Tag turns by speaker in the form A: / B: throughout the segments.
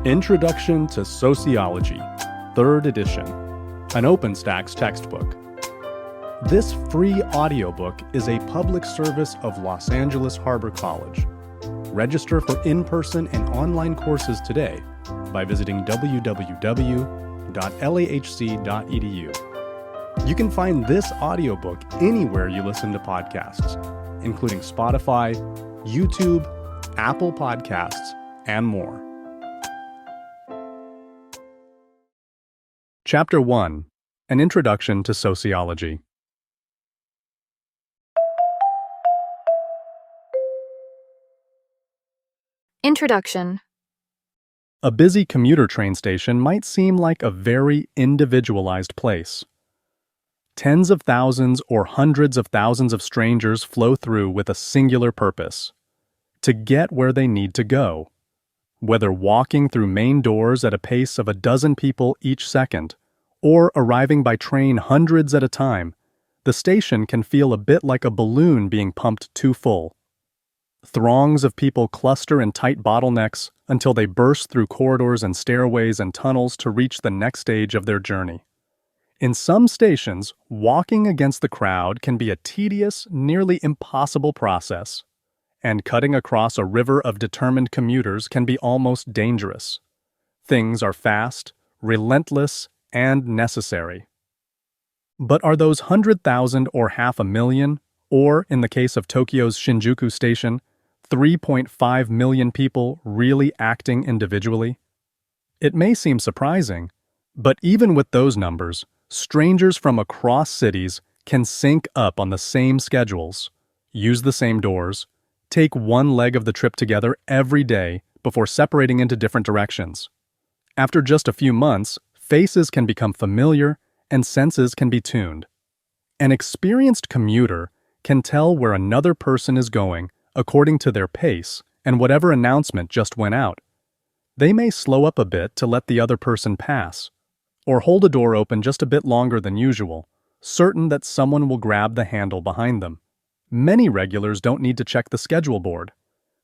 A: Introduction to Sociology, 3rd edition, an OpenStax textbook. This free audiobook is a public service of Los Angeles Harbor College. Register for in-person and online courses today by visiting www.lahc.edu. You can find this audiobook anywhere you listen to podcasts, including Spotify, YouTube, Apple Podcasts, and more. Chapter 1. An Introduction to Sociology.
B: Introduction.
A: A busy commuter train station might seem like a very individualized place. Tens of thousands or hundreds of thousands of strangers flow through with a singular purpose: to get where they need to go. Whether walking through main doors at a pace of a dozen people each second, or arriving by train hundreds at a time, the station can feel a bit like a balloon being pumped too full. Throngs of people cluster in tight bottlenecks until they burst through corridors and stairways and tunnels to reach the next stage of their journey. In some stations, walking against the crowd can be a tedious, nearly impossible process, and cutting across a river of determined commuters can be almost dangerous. Things are fast, relentless, and necessary. But are those 100,000 or 500,000, or in the case of Tokyo's Shinjuku Station, 3.5 million people really acting individually? It may seem surprising, but even with those numbers, strangers from across cities can sync up on the same schedules, use the same doors, take one leg of the trip together every day before separating into different directions. After just a few months, faces can become familiar and senses can be tuned. An experienced commuter can tell where another person is going according to their pace and whatever announcement just went out. They may slow up a bit to let the other person pass, or hold a door open just a bit longer than usual, certain that someone will grab the handle behind them. Many regulars don't need to check the schedule board.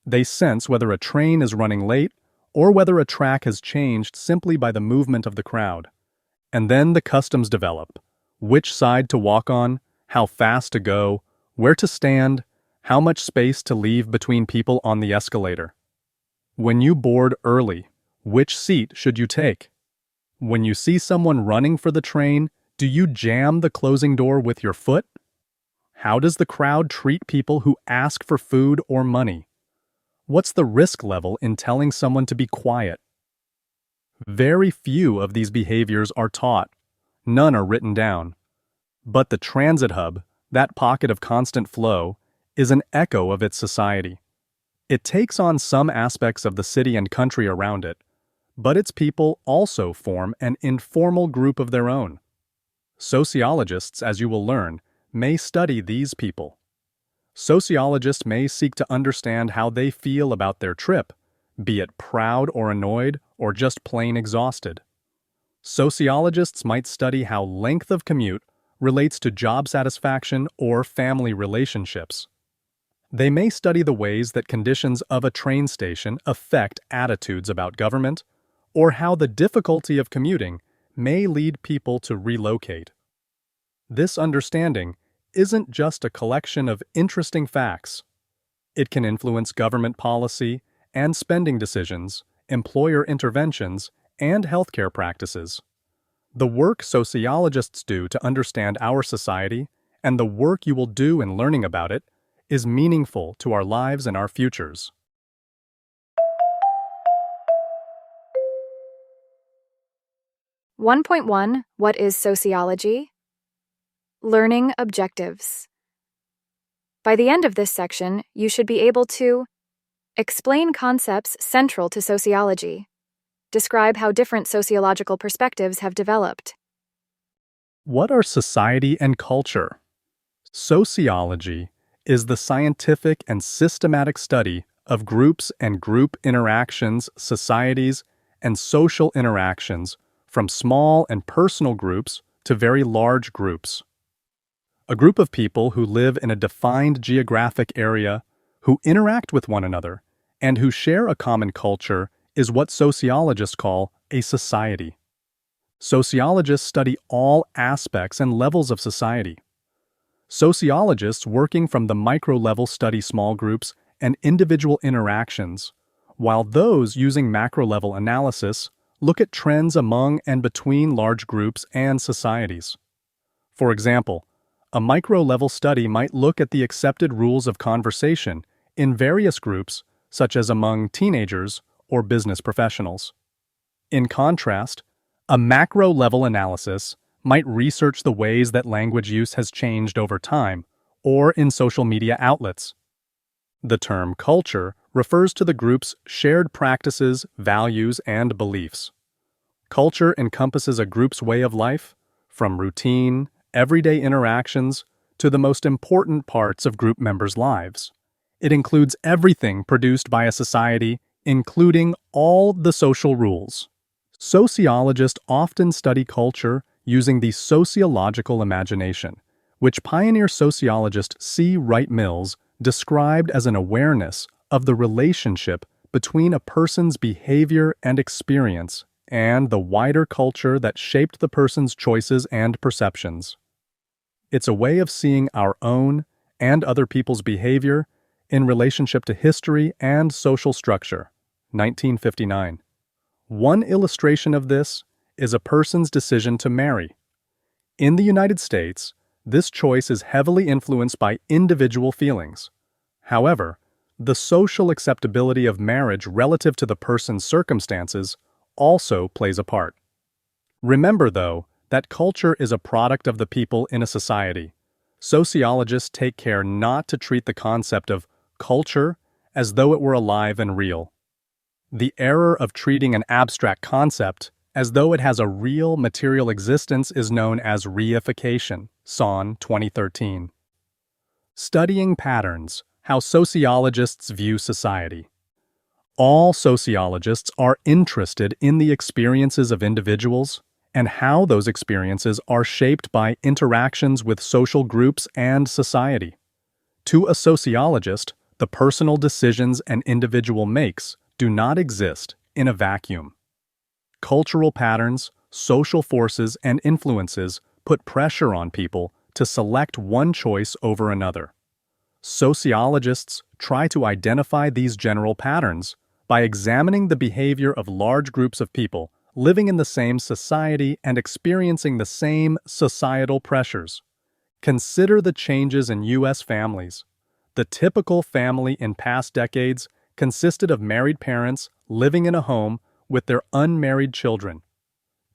A: They sense whether a train is running late or whether a track has changed simply by the movement of the crowd. And then the customs develop: which side to walk on, how fast to go, where to stand, how much space to leave between people on the escalator. When you board early, which seat should you take? When you see someone running for the train, do you jam the closing door with your foot? How does the crowd treat people who ask for food or money? What's the risk level in telling someone to be quiet? Very few of these behaviors are taught. None are written down. But the transit hub, that pocket of constant flow, is an echo of its society. It takes on some aspects of the city and country around it, but its people also form an informal group of their own. Sociologists, as you will learn, may study these people. Sociologists may seek to understand how they feel about their trip, be it proud or annoyed or just plain exhausted. Sociologists might study how length of commute relates to job satisfaction or family relationships. They may study the ways that conditions of a train station affect attitudes about government, or how the difficulty of commuting may lead people to relocate. This understanding isn't just a collection of interesting facts. It can influence government policy and spending decisions, employer interventions, and healthcare practices. The work sociologists do to understand our society, and the work you will do in learning about it, is meaningful to our lives and our futures.
B: (1.1) What is sociology? Learning objectives. By the end of this section, you should be able to explain concepts central to sociology, describe how different sociological perspectives have developed.
A: What are society and culture? Sociology is the scientific and systematic study of groups and group interactions, societies, and social interactions from small and personal groups to very large groups. A group of people who live in a defined geographic area, who interact with one another, and who share a common culture is what sociologists call a society. Sociologists study all aspects and levels of society. Sociologists working from the micro-level study small groups and individual interactions, while those using macro-level analysis look at trends among and between large groups and societies. For example, a micro-level study might look at the accepted rules of conversation in various groups, such as among teenagers or business professionals. In contrast, a macro-level analysis might research the ways that language use has changed over time, or in social media outlets. The term culture refers to the group's shared practices, values, and beliefs. Culture encompasses a group's way of life, from routine, everyday interactions, to the most important parts of group members' lives. It includes everything produced by a society, including all the social rules. Sociologists often study culture using the sociological imagination, which pioneer sociologist C. Wright Mills described as an awareness of the relationship between a person's behavior and experience and the wider culture that shaped the person's choices and perceptions. It's a way of seeing our own and other people's behavior in relationship to history and social structure. 1959. One illustration of this is a person's decision to marry. In the United States, this choice is heavily influenced by individual feelings. However, the social acceptability of marriage relative to the person's circumstances also plays a part. Remember, though, that culture is a product of the people in a society. Sociologists take care not to treat the concept of culture as though it were alive and real. The error of treating an abstract concept as though it has a real material existence is known as reification, Son 2013. Studying patterns, how sociologists view society. All sociologists are interested in the experiences of individuals and how those experiences are shaped by interactions with social groups and society. To a sociologist, the personal decisions an individual makes do not exist in a vacuum. Cultural patterns, social forces, and influences put pressure on people to select one choice over another. Sociologists try to identify these general patterns by examining the behavior of large groups of people living in the same society and experiencing the same societal pressures. Consider the changes in U.S. families. The typical family in past decades consisted of married parents living in a home with their unmarried children.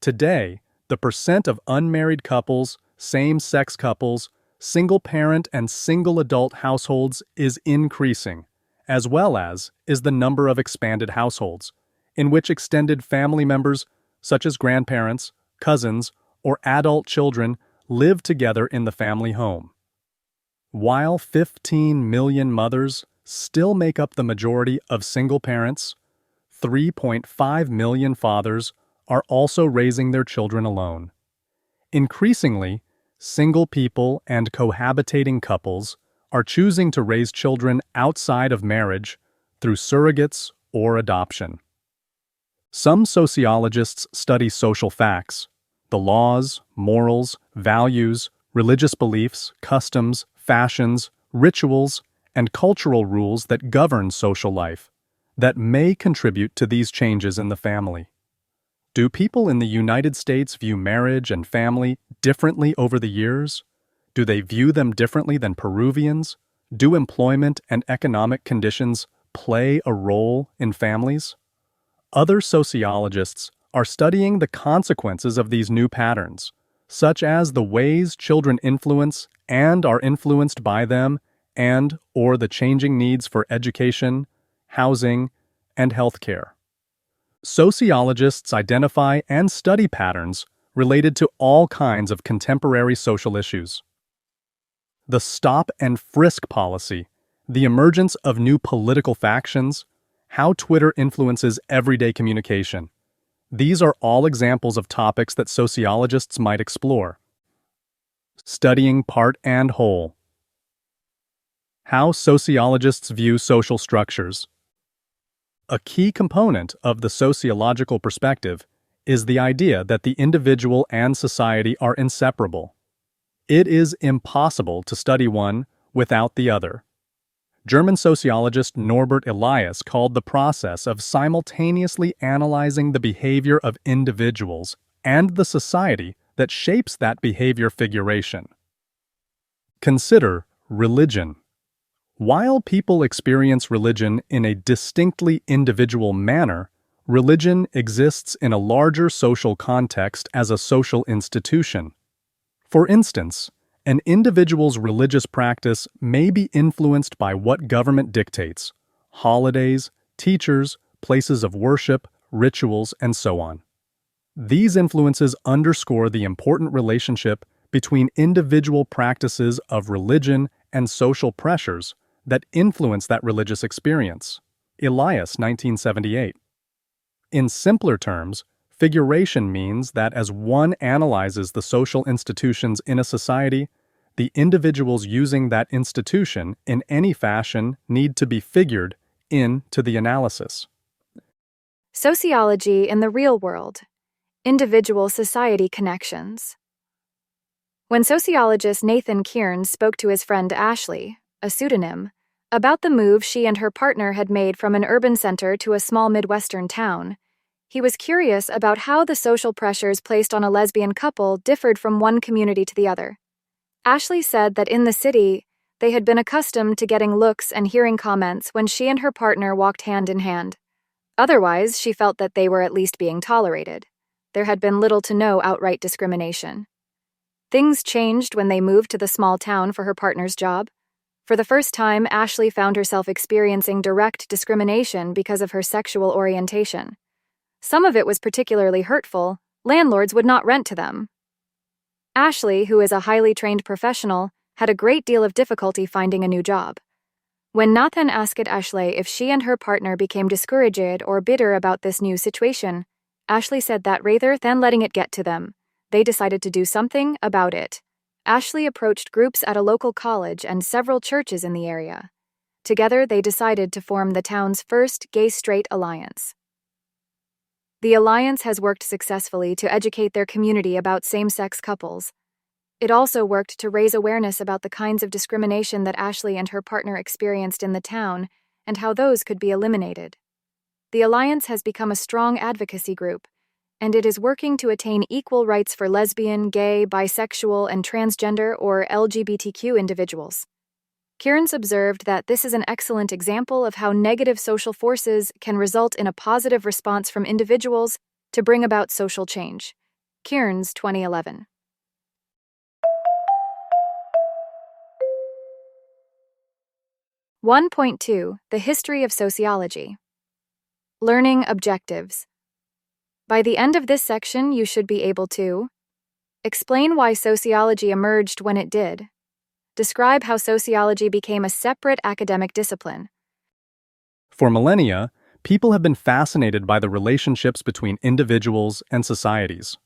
A: Today, the percent of unmarried couples, same-sex couples, single-parent and single-adult households is increasing, as well as is the number of expanded households, in which extended family members, such as grandparents, cousins, or adult children, live together in the family home. While 15 million mothers still make up the majority of single parents, 3.5 million fathers are also raising their children alone. Increasingly, single people and cohabitating couples are choosing to raise children outside of marriage through surrogates or adoption. Some sociologists study social facts, the laws, morals, values, religious beliefs, customs, fashions, rituals, and cultural rules that govern social life, that may contribute to these changes in the family. Do people in the United States view marriage and family differently over the years? Do they view them differently than Peruvians? Do employment and economic conditions play a role in families? Other sociologists are studying the consequences of these new patterns, such as the ways children influence and are influenced by them and/or the changing needs for education, housing, and healthcare. Sociologists identify and study patterns related to all kinds of contemporary social issues. The stop and frisk policy, the emergence of new political factions, how Twitter influences everyday communication. These are all examples of topics that sociologists might explore. Studying part and whole. How sociologists view social structures. A key component of the sociological perspective is the idea that the individual and society are inseparable. It is impossible to study one without the other. German sociologist Norbert Elias called the process of simultaneously analyzing the behavior of individuals and the society that shapes that behavior figuration. Consider religion. While people experience religion in a distinctly individual manner, religion exists in a larger social context as a social institution. For instance, an individual's religious practice may be influenced by what government dictates, holidays, teachers, places of worship, rituals, and so on. These influences underscore the important relationship between individual practices of religion and social pressures that influence that religious experience. Elias, 1978. In simpler terms, figuration means that as one analyzes the social institutions in a society, the individuals using that institution in any fashion need to be figured into the analysis.
B: Sociology in the real world. Individual-society connections. When sociologist Nathan Kearns spoke to his friend Ashley, a pseudonym, about the move she and her partner had made from an urban center to a small Midwestern town, he was curious about how the social pressures placed on a lesbian couple differed from one community to the other. Ashley said that in the city, they had been accustomed to getting looks and hearing comments when she and her partner walked hand in hand. Otherwise, she felt that they were at least being tolerated. There had been little to no outright discrimination. Things changed when they moved to the small town for her partner's job. For the first time, Ashley found herself experiencing direct discrimination because of her sexual orientation. Some of it was particularly hurtful. Landlords would not rent to them. Ashley, who is a highly trained professional, had a great deal of difficulty finding a new job. When Nathan asked Ashley if she and her partner became discouraged or bitter about this new situation, Ashley said that rather than letting it get to them, they decided to do something about it. Ashley approached groups at a local college and several churches in the area. Together, they decided to form the town's first gay-straight alliance. The alliance has worked successfully to educate their community about same-sex couples. It also worked to raise awareness about the kinds of discrimination that Ashley and her partner experienced in the town and how those could be eliminated. The alliance has become a strong advocacy group, and it is working to attain equal rights for lesbian, gay, bisexual, and transgender or LGBTQ individuals. Kearns observed that this is an excellent example of how negative social forces can result in a positive response from individuals to bring about social change. Kearns, 2011. (1.2) The History of Sociology. Learning objectives. By the end of this section, you should be able to explain why sociology emerged when it did. Describe how sociology became a separate academic discipline.
A: For millennia, people have been fascinated by the relationships between individuals and societies.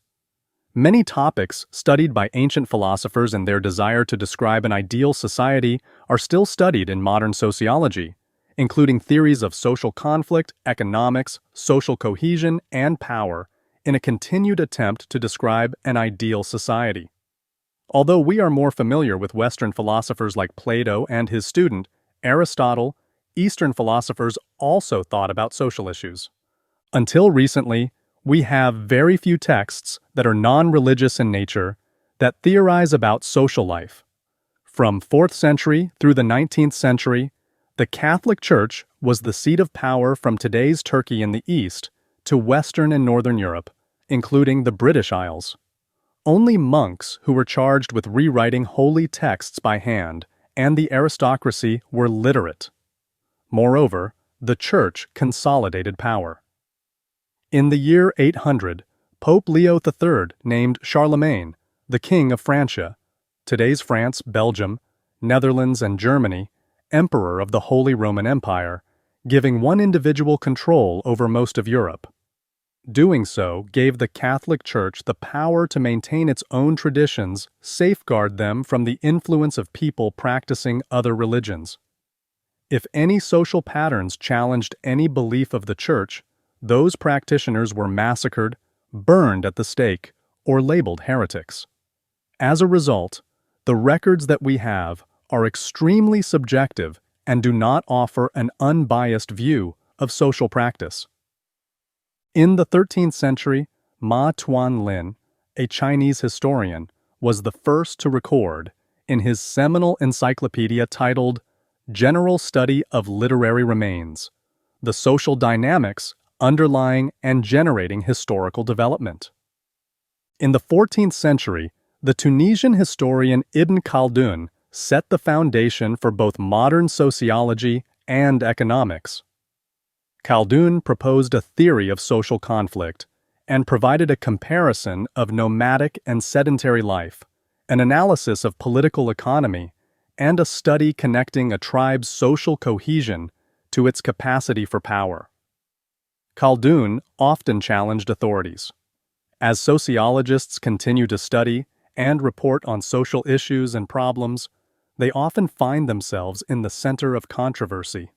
A: Many topics studied by ancient philosophers and their desire to describe an ideal society are still studied in modern sociology, including theories of social conflict, economics, social cohesion, and power, in a continued attempt to describe an ideal society. Although we are more familiar with Western philosophers like Plato and his student, Aristotle, Eastern philosophers also thought about social issues. Until recently, we have very few texts that are non-religious in nature that theorize about social life. From 4th century through the 19th century, the Catholic Church was the seat of power from today's Turkey in the East to Western and Northern Europe, including the British Isles. Only monks who were charged with rewriting holy texts by hand and the aristocracy were literate. Moreover, the Church consolidated power. In the year 800, Pope Leo III named Charlemagne, the King of Francia, today's France, Belgium, Netherlands, and Germany, Emperor of the Holy Roman Empire, giving one individual control over most of Europe. Doing so gave the Catholic Church the power to maintain its own traditions, safeguard them from the influence of people practicing other religions. If any social patterns challenged any belief of the church, those practitioners were massacred, burned at the stake, or labeled heretics. As a result, the records that we have are extremely subjective and do not offer an unbiased view of social practice. In the 13th century, Ma Tuanlin, a Chinese historian, was the first to record, in his seminal encyclopedia titled General Study of Literary Remains, the social dynamics underlying and generating historical development. In the 14th century, the Tunisian historian Ibn Khaldun set the foundation for both modern sociology and economics. Khaldun proposed a theory of social conflict and provided a comparison of nomadic and sedentary life, an analysis of political economy, and a study connecting a tribe's social cohesion to its capacity for power. Khaldun often challenged authorities. As sociologists continue to study and report on social issues and problems, they often find themselves in the center of controversy.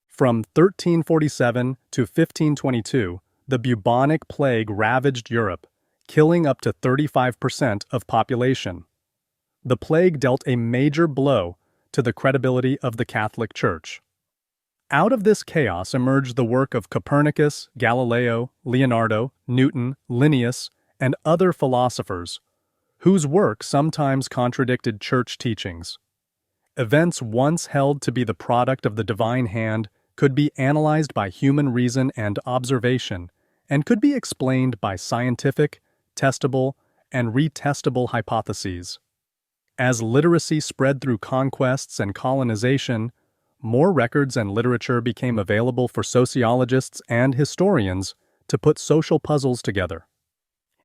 A: From 1347 to 1522, the bubonic plague ravaged Europe, killing up to 35% of population. The plague dealt a major blow to the credibility of the Catholic Church. Out of this chaos emerged the work of Copernicus, Galileo, Leonardo, Newton, Linnaeus, and other philosophers, whose work sometimes contradicted church teachings. Events once held to be the product of the divine hand could be analyzed by human reason and observation, and could be explained by scientific, testable, and retestable hypotheses. As literacy spread through conquests and colonization, more records and literature became available for sociologists and historians to put social puzzles together.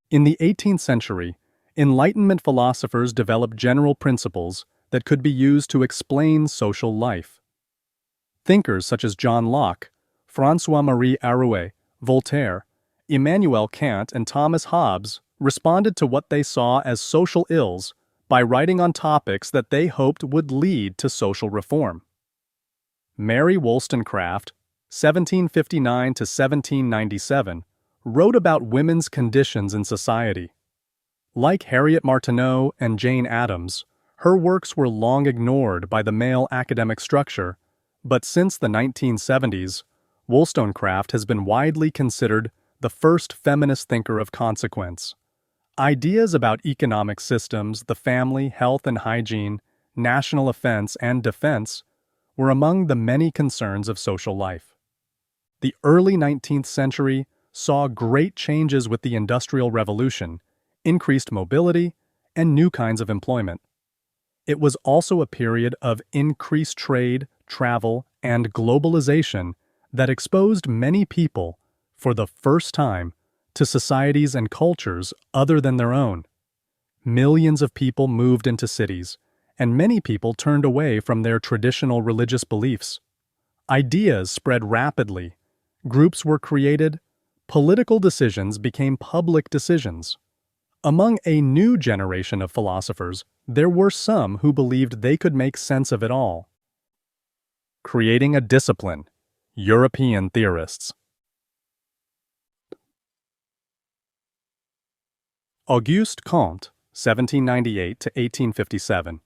A: In the 18th century, Enlightenment philosophers developed general principles that could be used to explain social life. Thinkers such as John Locke, François-Marie Arouet, Voltaire, Immanuel Kant, and Thomas Hobbes responded to what they saw as social ills by writing on topics that they hoped would lead to social reform. Mary Wollstonecraft, 1759 to 1797, wrote about women's conditions in society. Like Harriet Martineau and Jane Addams, her works were long ignored by the male academic structure, but since the 1970s, Wollstonecraft has been widely considered the first feminist thinker of consequence. Ideas about economic systems, the family, health and hygiene, national offense and defense were among the many concerns of social life. The early 19th century saw great changes with the Industrial Revolution, increased mobility, and new kinds of employment. It was also a period of increased trade, travel, and globalization that exposed many people, for the first time, to societies and cultures other than their own. Millions of people moved into cities, and many people turned away from their traditional religious beliefs. Ideas spread rapidly, groups were created, political decisions became public decisions. Among a new generation of philosophers, there were some who believed they could make sense of it all. Creating a discipline. European theorists. Auguste Comte, 1798 to 1857.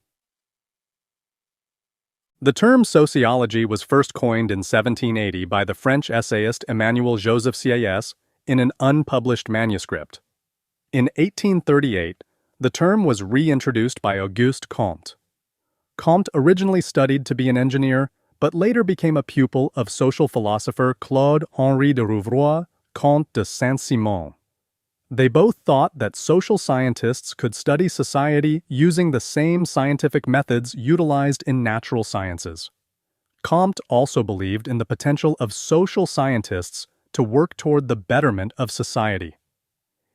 A: The term sociology was first coined in 1780 by the French essayist Emmanuel Joseph Sieyès in an unpublished manuscript. In 1838, the term was reintroduced by Auguste Comte. Comte originally studied to be an engineer, but later became a pupil of social philosopher Claude-Henri de Rouvroy, Comte de Saint-Simon. They both thought that social scientists could study society using the same scientific methods utilized in natural sciences. Comte also believed in the potential of social scientists to work toward the betterment of society.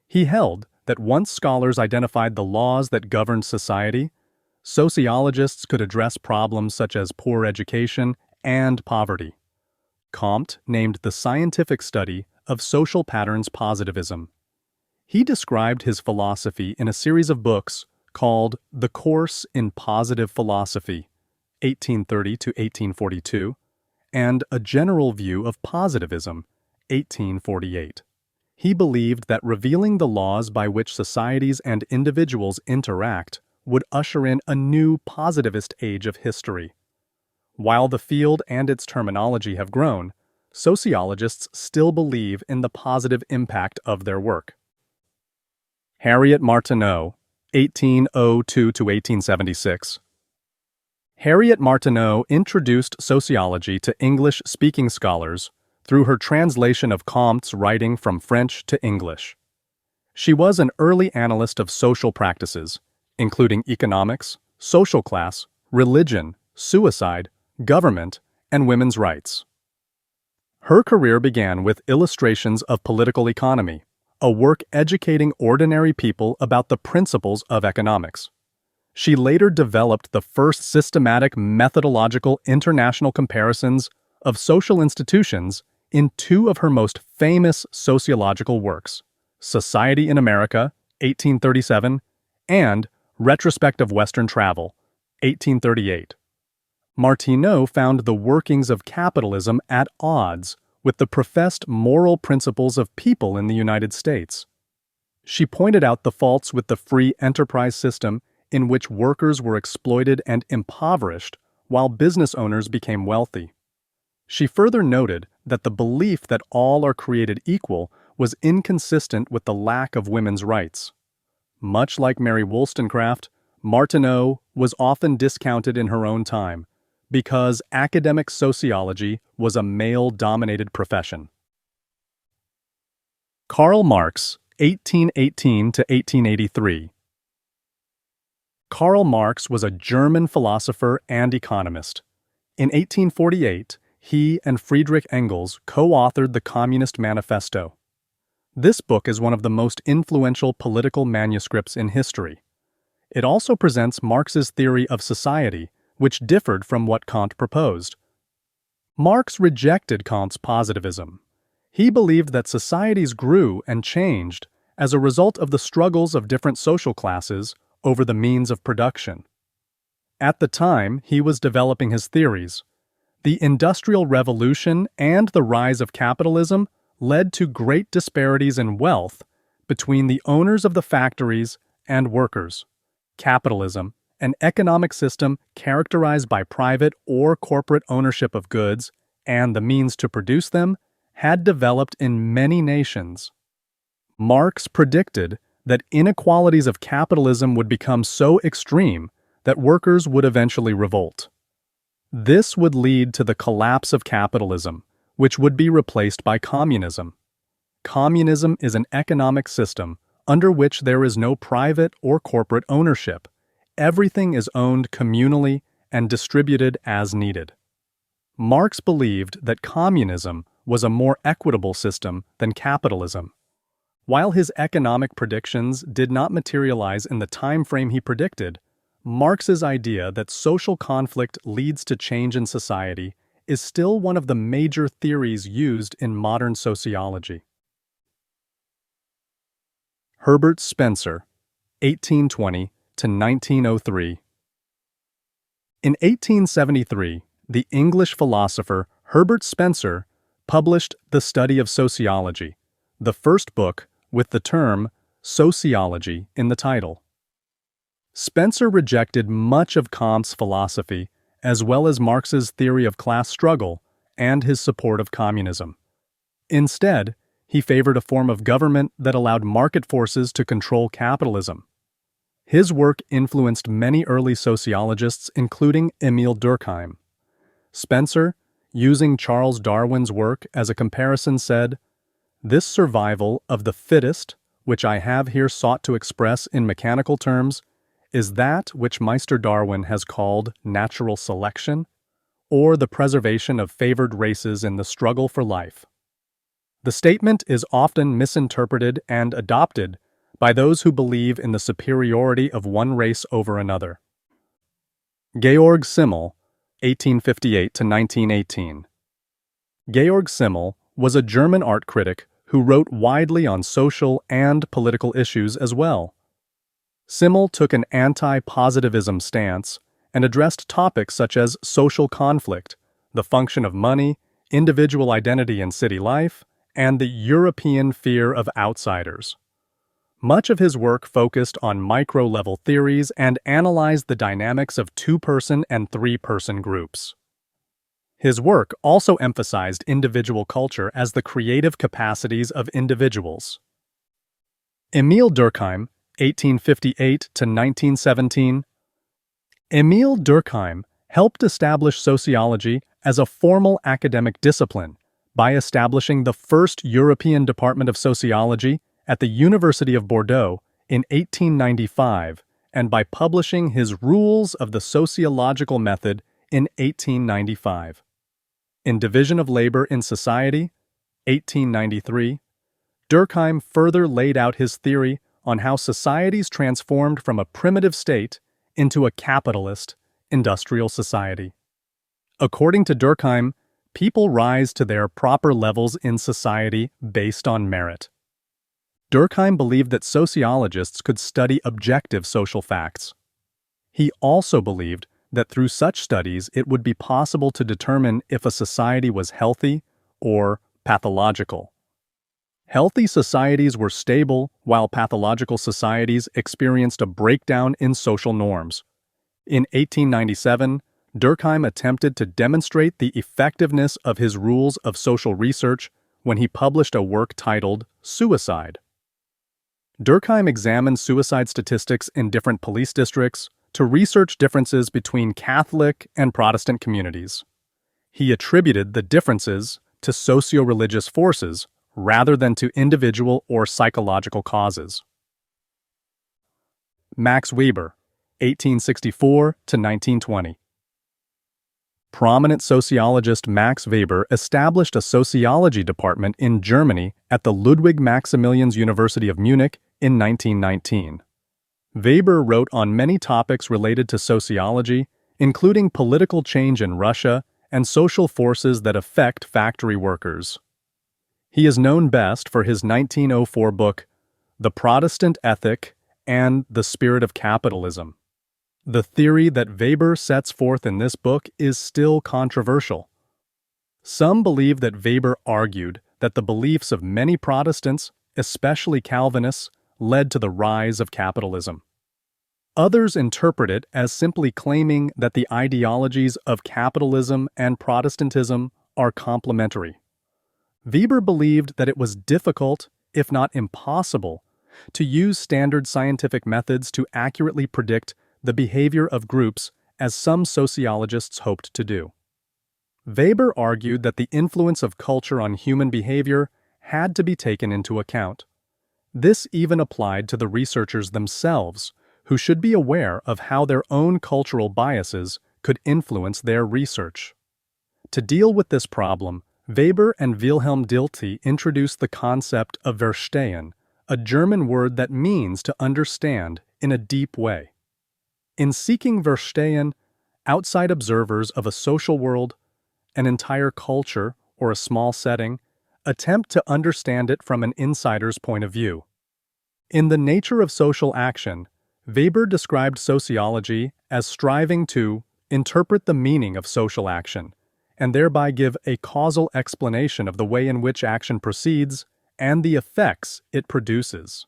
A: He held that once scholars identified the laws that governed society, sociologists could address problems such as poor education and poverty. Comte named the scientific study of social patterns positivism. He described his philosophy in a series of books called The Course in Positive Philosophy, 1830 to 1842, and A General View of Positivism, 1848. He believed that revealing the laws by which societies and individuals interact would usher in a new positivist age of history. While the field and its terminology have grown, sociologists still believe in the positive impact of their work. Harriet Martineau, 1802 to 1876. Harriet Martineau introduced sociology to English-speaking scholars through her translation of Comte's writing from French to English. She was an early analyst of social practices, including economics, social class, religion, suicide, government, and women's rights. Her career began with Illustrations of Political Economy, a work educating ordinary people about the principles of economics. She later developed the first systematic methodological international comparisons of social institutions in two of her most famous sociological works, Society in America, 1837, and Retrospect of Western Travel, 1838. Martineau found the workings of capitalism at odds with the professed moral principles of people in the United States. She pointed out the faults with the free enterprise system in which workers were exploited and impoverished while business owners became wealthy. She further noted that the belief that all are created equal was inconsistent with the lack of women's rights. Much like Mary Wollstonecraft, Martineau was often discounted in her own time because academic sociology was a male-dominated profession. Karl Marx, 1818 to 1883. Karl Marx was a German philosopher and economist. In 1848, he and Friedrich Engels co-authored the Communist Manifesto. This book is one of the most influential political manuscripts in history. It also presents Marx's theory of society, which differed from what Kant proposed. Marx rejected Kant's positivism. He believed that societies grew and changed as a result of the struggles of different social classes over the means of production. At the time, he was developing his theories. The Industrial Revolution and the rise of capitalism led to great disparities in wealth between the owners of the factories and workers. Capitalism, an economic system characterized by private or corporate ownership of goods and the means to produce them, had developed in many nations. Marx predicted that inequalities of capitalism would become so extreme that workers would eventually revolt. This would lead to the collapse of capitalism, which would be replaced by communism. Communism is an economic system under which there is no private or corporate ownership. Everything is owned communally and distributed as needed. Marx believed that communism was a more equitable system than capitalism. While his economic predictions did not materialize in the time frame he predicted, Marx's idea that social conflict leads to change in society is still one of the major theories used in modern sociology. Herbert Spencer, 1820 to 1903. In 1873, the English philosopher Herbert Spencer published The Study of Sociology, the first book with the term sociology in the title. Spencer rejected much of Comte's philosophy, as well as Marx's theory of class struggle and his support of communism. Instead, he favored a form of government that allowed market forces to control capitalism. His work influenced many early sociologists, including Emile Durkheim. Spencer, using Charles Darwin's work as a comparison, said, "This survival of the fittest, which I have here sought to express in mechanical terms, is that which Meister Darwin has called natural selection, or the preservation of favored races in the struggle for life." The statement is often misinterpreted and adopted by those who believe in the superiority of one race over another. Georg Simmel, 1858 to 1918. Georg Simmel was a German art critic who wrote widely on social and political issues as well. Simmel took an anti-positivism stance and addressed topics such as social conflict, the function of money, individual identity in city life, and the European fear of outsiders. Much of his work focused on micro-level theories and analyzed the dynamics of two-person and three-person groups. His work also emphasized individual culture as the creative capacities of individuals. Emil Durkheim, 1858 to 1917. Emil Durkheim helped establish sociology as a formal academic discipline by establishing the first European Department of Sociology at the University of Bordeaux in 1895 and by publishing his Rules of the Sociological Method in 1895. In Division of Labor in Society, 1893, Durkheim further laid out his theory on how societies transformed from a primitive state into a capitalist, industrial society. According to Durkheim, people rise to their proper levels in society based on merit. Durkheim believed that sociologists could study objective social facts. He also believed that through such studies it would be possible to determine if a society was healthy or pathological. Healthy societies were stable, while pathological societies experienced a breakdown in social norms. In 1897, Durkheim attempted to demonstrate the effectiveness of his rules of social research when he published a work titled Suicide. Durkheim examined suicide statistics in different police districts to research differences between Catholic and Protestant communities. He attributed the differences to socio-religious forces rather than to individual or psychological causes. Max Weber, 1864 to 1920. Prominent sociologist Max Weber established a sociology department in Germany at the Ludwig Maximilians University of Munich in 1919. Weber wrote on many topics related to sociology, including political change in Russia and social forces that affect factory workers. He is known best for his 1904 book, The Protestant Ethic and the Spirit of Capitalism. The theory that Weber sets forth in this book is still controversial. Some believe that Weber argued that the beliefs of many Protestants, especially Calvinists, led to the rise of capitalism. Others interpret it as simply claiming that the ideologies of capitalism and Protestantism are complementary. Weber believed that it was difficult, if not impossible, to use standard scientific methods to accurately predict the behavior of groups as some sociologists hoped to do. Weber argued that the influence of culture on human behavior had to be taken into account. This even applied to the researchers themselves, who should be aware of how their own cultural biases could influence their research. To deal with this problem, Weber and Wilhelm Dilthey introduced the concept of Verstehen, a German word that means to understand in a deep way. In seeking Verstehen, outside observers of a social world, an entire culture, or a small setting, attempt to understand it from an insider's point of view. In The Nature of Social Action, Weber described sociology as striving to interpret the meaning of social action, and thereby give a causal explanation of the way in which action proceeds and the effects it produces.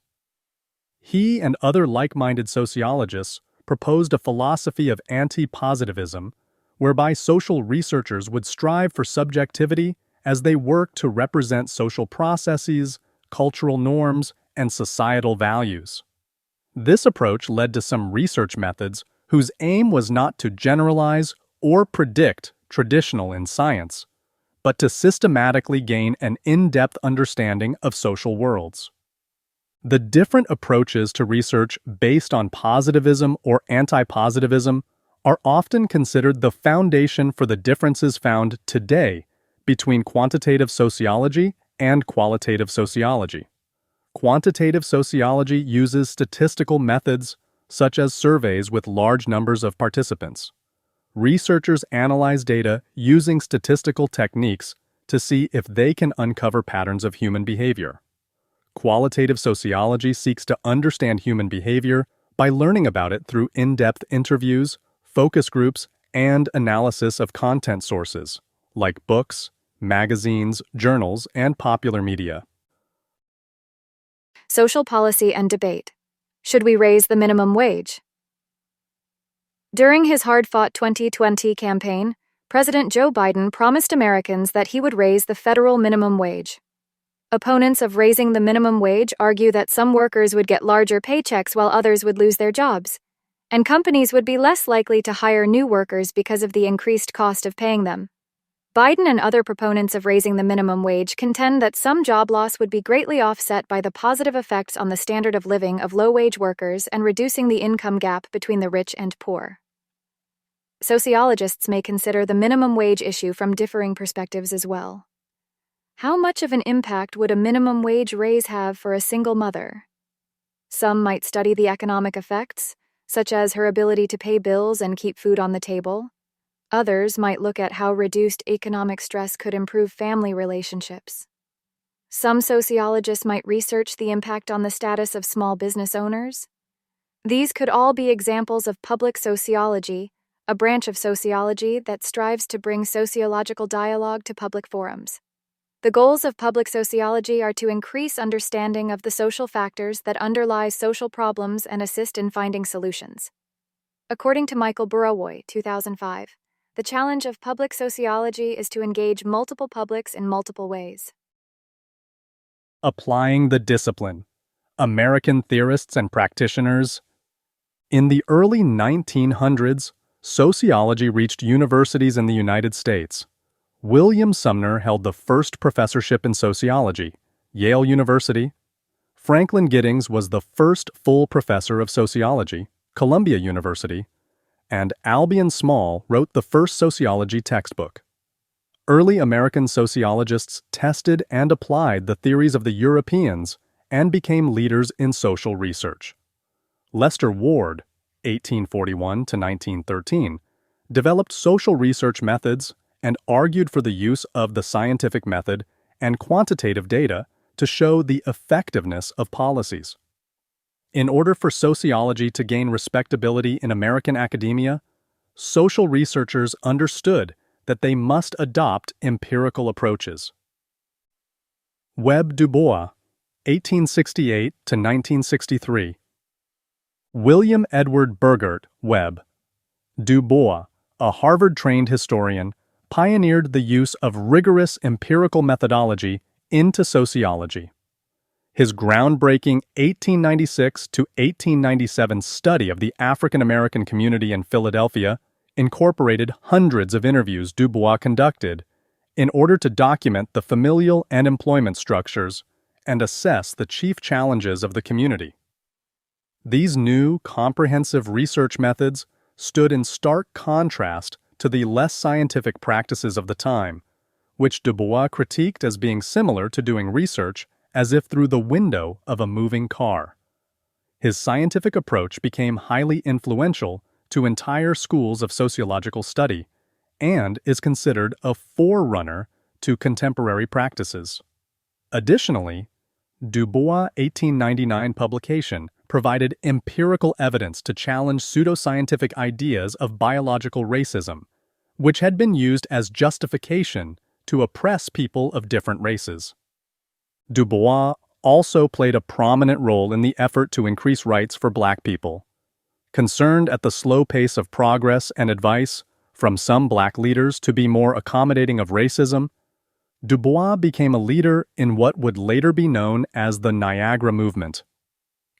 A: He and other like-minded sociologists proposed a philosophy of anti-positivism, whereby social researchers would strive for subjectivity as they work to represent social processes, cultural norms, and societal values. This approach led to some research methods whose aim was not to generalize or predict traditional in science, but to systematically gain an in-depth understanding of social worlds. The different approaches to research based on positivism or anti-positivism are often considered the foundation for the differences found today between quantitative sociology and qualitative sociology. Quantitative sociology uses statistical methods, such as surveys with large numbers of participants. Researchers analyze data using statistical techniques to see if they can uncover patterns of human behavior. Qualitative sociology seeks to understand human behavior by learning about it through in-depth interviews, focus groups, and analysis of content sources, like books, magazines, journals, and popular media.
B: Social policy and debate. Should we raise the minimum wage? During his hard-fought 2020 campaign, President Joe Biden promised Americans that he would raise the federal minimum wage. Opponents of raising the minimum wage argue that some workers would get larger paychecks while others would lose their jobs, and companies would be less likely to hire new workers because of the increased cost of paying them. Biden and other proponents of raising the minimum wage contend that some job loss would be greatly offset by the positive effects on the standard of living of low-wage workers and reducing the income gap between the rich and poor. Sociologists may consider the minimum wage issue from differing perspectives as well. How much of an impact would a minimum wage raise have for a single mother? Some might study the economic effects, such as her ability to pay bills and keep food on the table. Others might look at how reduced economic stress could improve family relationships. Some sociologists might research the impact on the status of small business owners. These could all be examples of public sociology, a branch of sociology that strives to bring sociological dialogue to public forums. The goals of public sociology are to increase understanding of the social factors that underlie social problems and assist in finding solutions. According to Michael Burawoy, 2005, the challenge of public sociology is to engage multiple publics in multiple ways.
A: Applying the discipline. American theorists and practitioners. In the early 1900s, sociology reached universities in the United States. William Sumner held the first professorship in sociology, Yale University. Franklin Giddings was the first full professor of sociology, Columbia University. And Albion Small wrote the first sociology textbook. Early American sociologists tested and applied the theories of the Europeans and became leaders in social research. Lester Ward, 1841 to 1913, developed social research methods and argued for the use of the scientific method and quantitative data to show the effectiveness of policies. In order for sociology to gain respectability in American academia, social researchers understood that they must adopt empirical approaches. Webb Du Bois, 1868 to 1963. William Edward Burgert Webb. Du Bois, a Harvard-trained historian, pioneered the use of rigorous empirical methodology into sociology. His groundbreaking 1896 to 1897 study of the African American community in Philadelphia incorporated hundreds of interviews Du Bois conducted in order to document the familial and employment structures and assess the chief challenges of the community. These new, comprehensive research methods stood in stark contrast to the less scientific practices of the time, which Du Bois critiqued as being similar to doing research as if through the window of a moving car. His scientific approach became highly influential to entire schools of sociological study and is considered a forerunner to contemporary practices. Additionally, Du Bois' 1899 publication provided empirical evidence to challenge pseudoscientific ideas of biological racism, which had been used as justification to oppress people of different races. Du Bois also played a prominent role in the effort to increase rights for Black people. Concerned at the slow pace of progress and advice from some Black leaders to be more accommodating of racism, Du Bois became a leader in what would later be known as the Niagara Movement.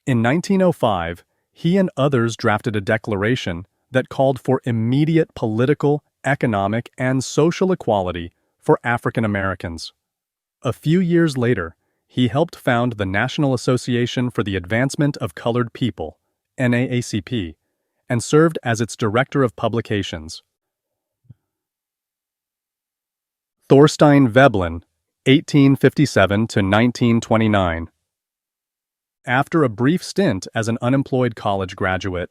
A: In 1905, he and others drafted a declaration that called for immediate political, economic, and social equality for African Americans. A few years later, he helped found the National Association for the Advancement of Colored People, NAACP, and served as its director of publications. Thorstein Veblen, 1857 to 1929. After a brief stint as an unemployed college graduate,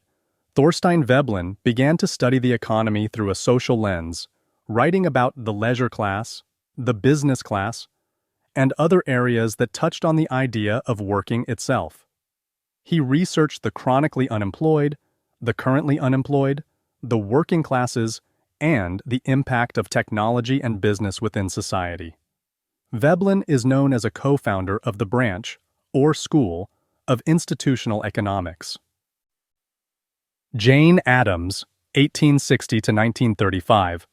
A: Thorstein Veblen began to study the economy through a social lens, writing about the leisure class, the business class, and other areas that touched on the idea of working itself. He researched the chronically unemployed, the currently unemployed, the working classes, and the impact of technology and business within society. Veblen is known as a co-founder of the branch, or school, of institutional economics. Jane Addams, 1860 to 1935.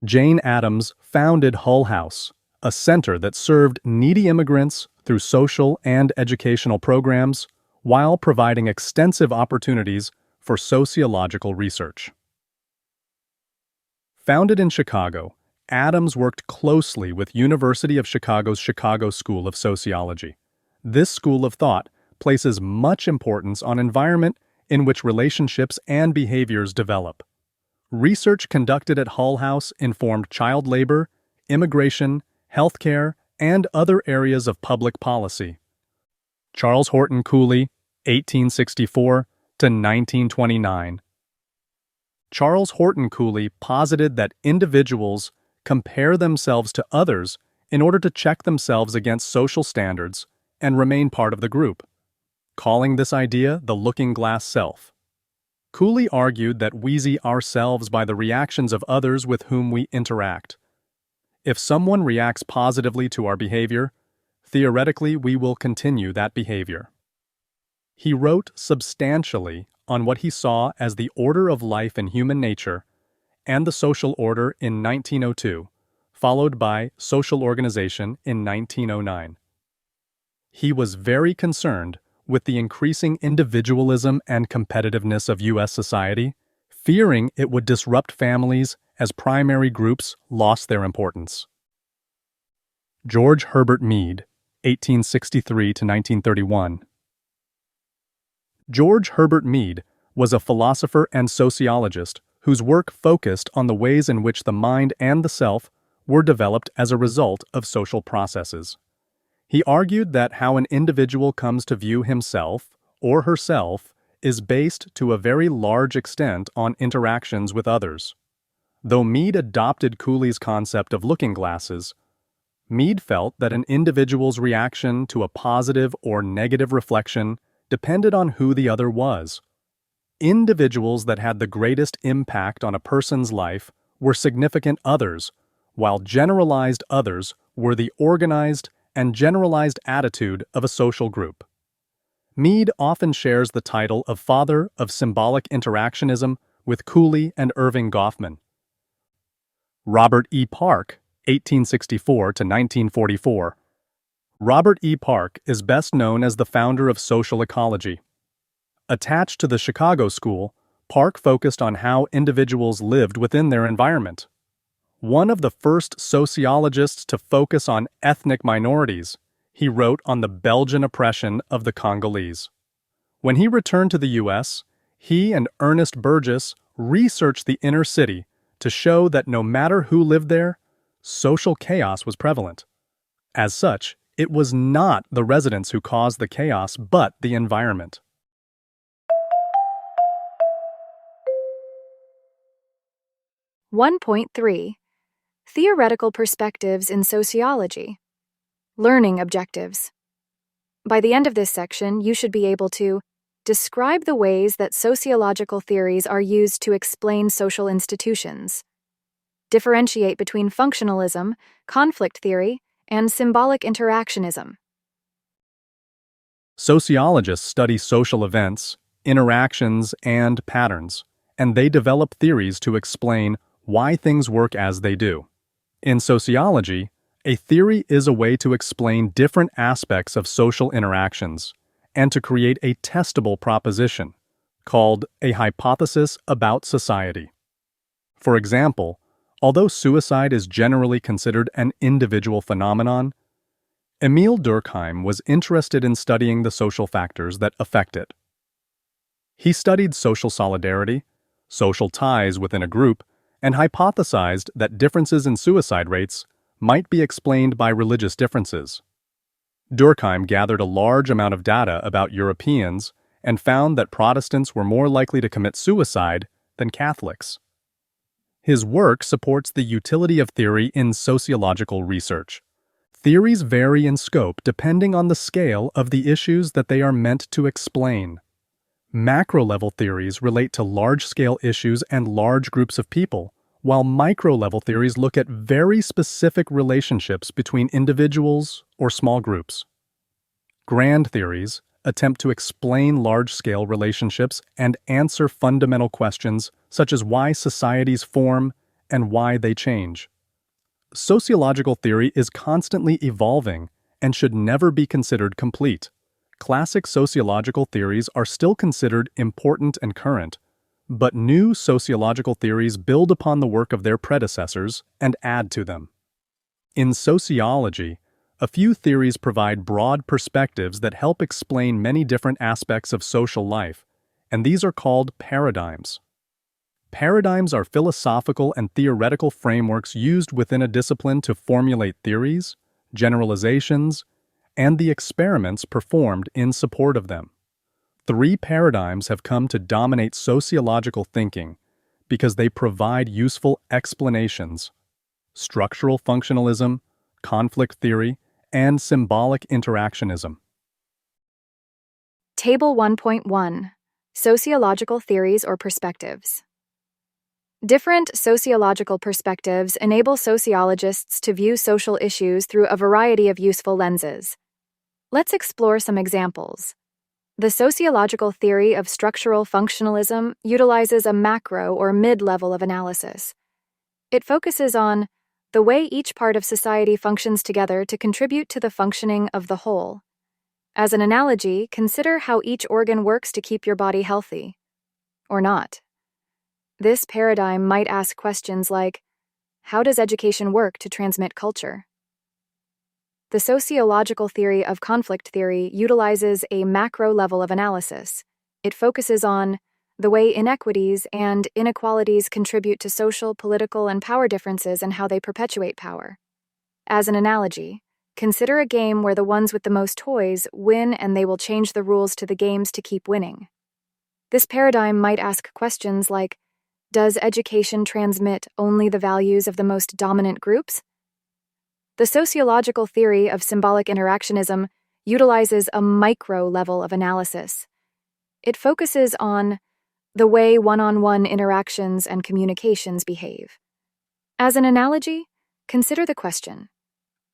A: Jane Addams founded Hull House, a center that served needy immigrants through social and educational programs while providing extensive opportunities for sociological research. Founded in Chicago, Addams worked closely with University of Chicago's Chicago School of Sociology. This school of thought places much importance on environment in which relationships and behaviors develop. Research conducted at Hull House informed child labor, immigration, healthcare, and other areas of public policy. Charles Horton Cooley, 1864 to 1929. Charles Horton Cooley posited that individuals compare themselves to others in order to check themselves against social standards and remain part of the group, calling this idea the looking-glass self. Cooley argued that we see ourselves by the reactions of others with whom we interact. If someone reacts positively to our behavior, theoretically we will continue that behavior. He wrote substantially on what he saw as the order of life in human nature and the social order in 1902, followed by social organization in 1909. He was very concerned with the increasing individualism and competitiveness of U.S. society, fearing it would disrupt families as primary groups lost their importance. George Herbert Mead, 1863 to 1931. George Herbert Mead was a philosopher and sociologist whose work focused on the ways in which the mind and the self were developed as a result of social processes. He argued that how an individual comes to view himself or herself is based to a very large extent on interactions with others. Though Mead adopted Cooley's concept of looking glasses, Mead felt that an individual's reaction to a positive or negative reflection depended on who the other was. Individuals that had the greatest impact on a person's life were significant others, while generalized others were the organized and generalized attitude of a social group. Mead often shares the title of father of symbolic interactionism with Cooley and Irving Goffman. Robert E. Park, 1864 to 1944. Robert E. Park is best known as the founder of social ecology. Attached to the Chicago School, Park focused on how individuals lived within their environment. One of the first sociologists to focus on ethnic minorities, he wrote on the Belgian oppression of the Congolese. When he returned to the U.S., he and Ernest Burgess researched the inner city to show that no matter who lived there, social chaos was prevalent. As such, it was not the residents who caused the chaos, but the environment.
B: (1.3) Theoretical Perspectives in Sociology. Learning Objectives. By the end of this section, you should be able to describe the ways that sociological theories are used to explain social institutions, differentiate between functionalism, conflict theory, and symbolic interactionism.
A: Sociologists study social events, interactions, and patterns, and they develop theories to explain why things work as they do. In sociology, a theory is a way to explain different aspects of social interactions and to create a testable proposition, called a hypothesis about society. For example, although suicide is generally considered an individual phenomenon, Emil Durkheim was interested in studying the social factors that affect it. He studied social solidarity, social ties within a group, and hypothesized that differences in suicide rates might be explained by religious differences. Durkheim gathered a large amount of data about Europeans and found that Protestants were more likely to commit suicide than Catholics. His work supports the utility of theory in sociological research. Theories vary in scope depending on the scale of the issues that they are meant to explain. Macro-level theories relate to large-scale issues and large groups of people, while micro-level theories look at very specific relationships between individuals or small groups. Grand theories attempt to explain large-scale relationships and answer fundamental questions such as why societies form and why they change. Sociological theory is constantly evolving and should never be considered complete. Classic sociological theories are still considered important and current, but new sociological theories build upon the work of their predecessors and add to them. In sociology, a few theories provide broad perspectives that help explain many different aspects of social life, and these are called paradigms. Paradigms are philosophical and theoretical frameworks used within a discipline to formulate theories, generalizations, and the experiments performed in support of them. 3 paradigms have come to dominate sociological thinking because they provide useful explanations: structural functionalism, conflict theory, and symbolic interactionism.
B: Table 1.1. Sociological theories or perspectives. Different sociological perspectives enable sociologists to view social issues through a variety of useful lenses. Let's explore some examples. The sociological theory of structural functionalism utilizes a macro or mid-level of analysis. It focuses on the way each part of society functions together to contribute to the functioning of the whole. As an analogy, consider how each organ works to keep your body healthy. Or not. This paradigm might ask questions like, how does education work to transmit culture? The sociological theory of conflict theory utilizes a macro level of analysis. It focuses on the way inequities and inequalities contribute to social, political, and power differences and how they perpetuate power. As an analogy, consider a game where the ones with the most toys win and they will change the rules to the games to keep winning. This paradigm might ask questions like, does education transmit only the values of the most dominant groups? The sociological theory of symbolic interactionism utilizes a micro level of analysis. It focuses on the way one-on-one interactions and communications behave. As an analogy, consider the question,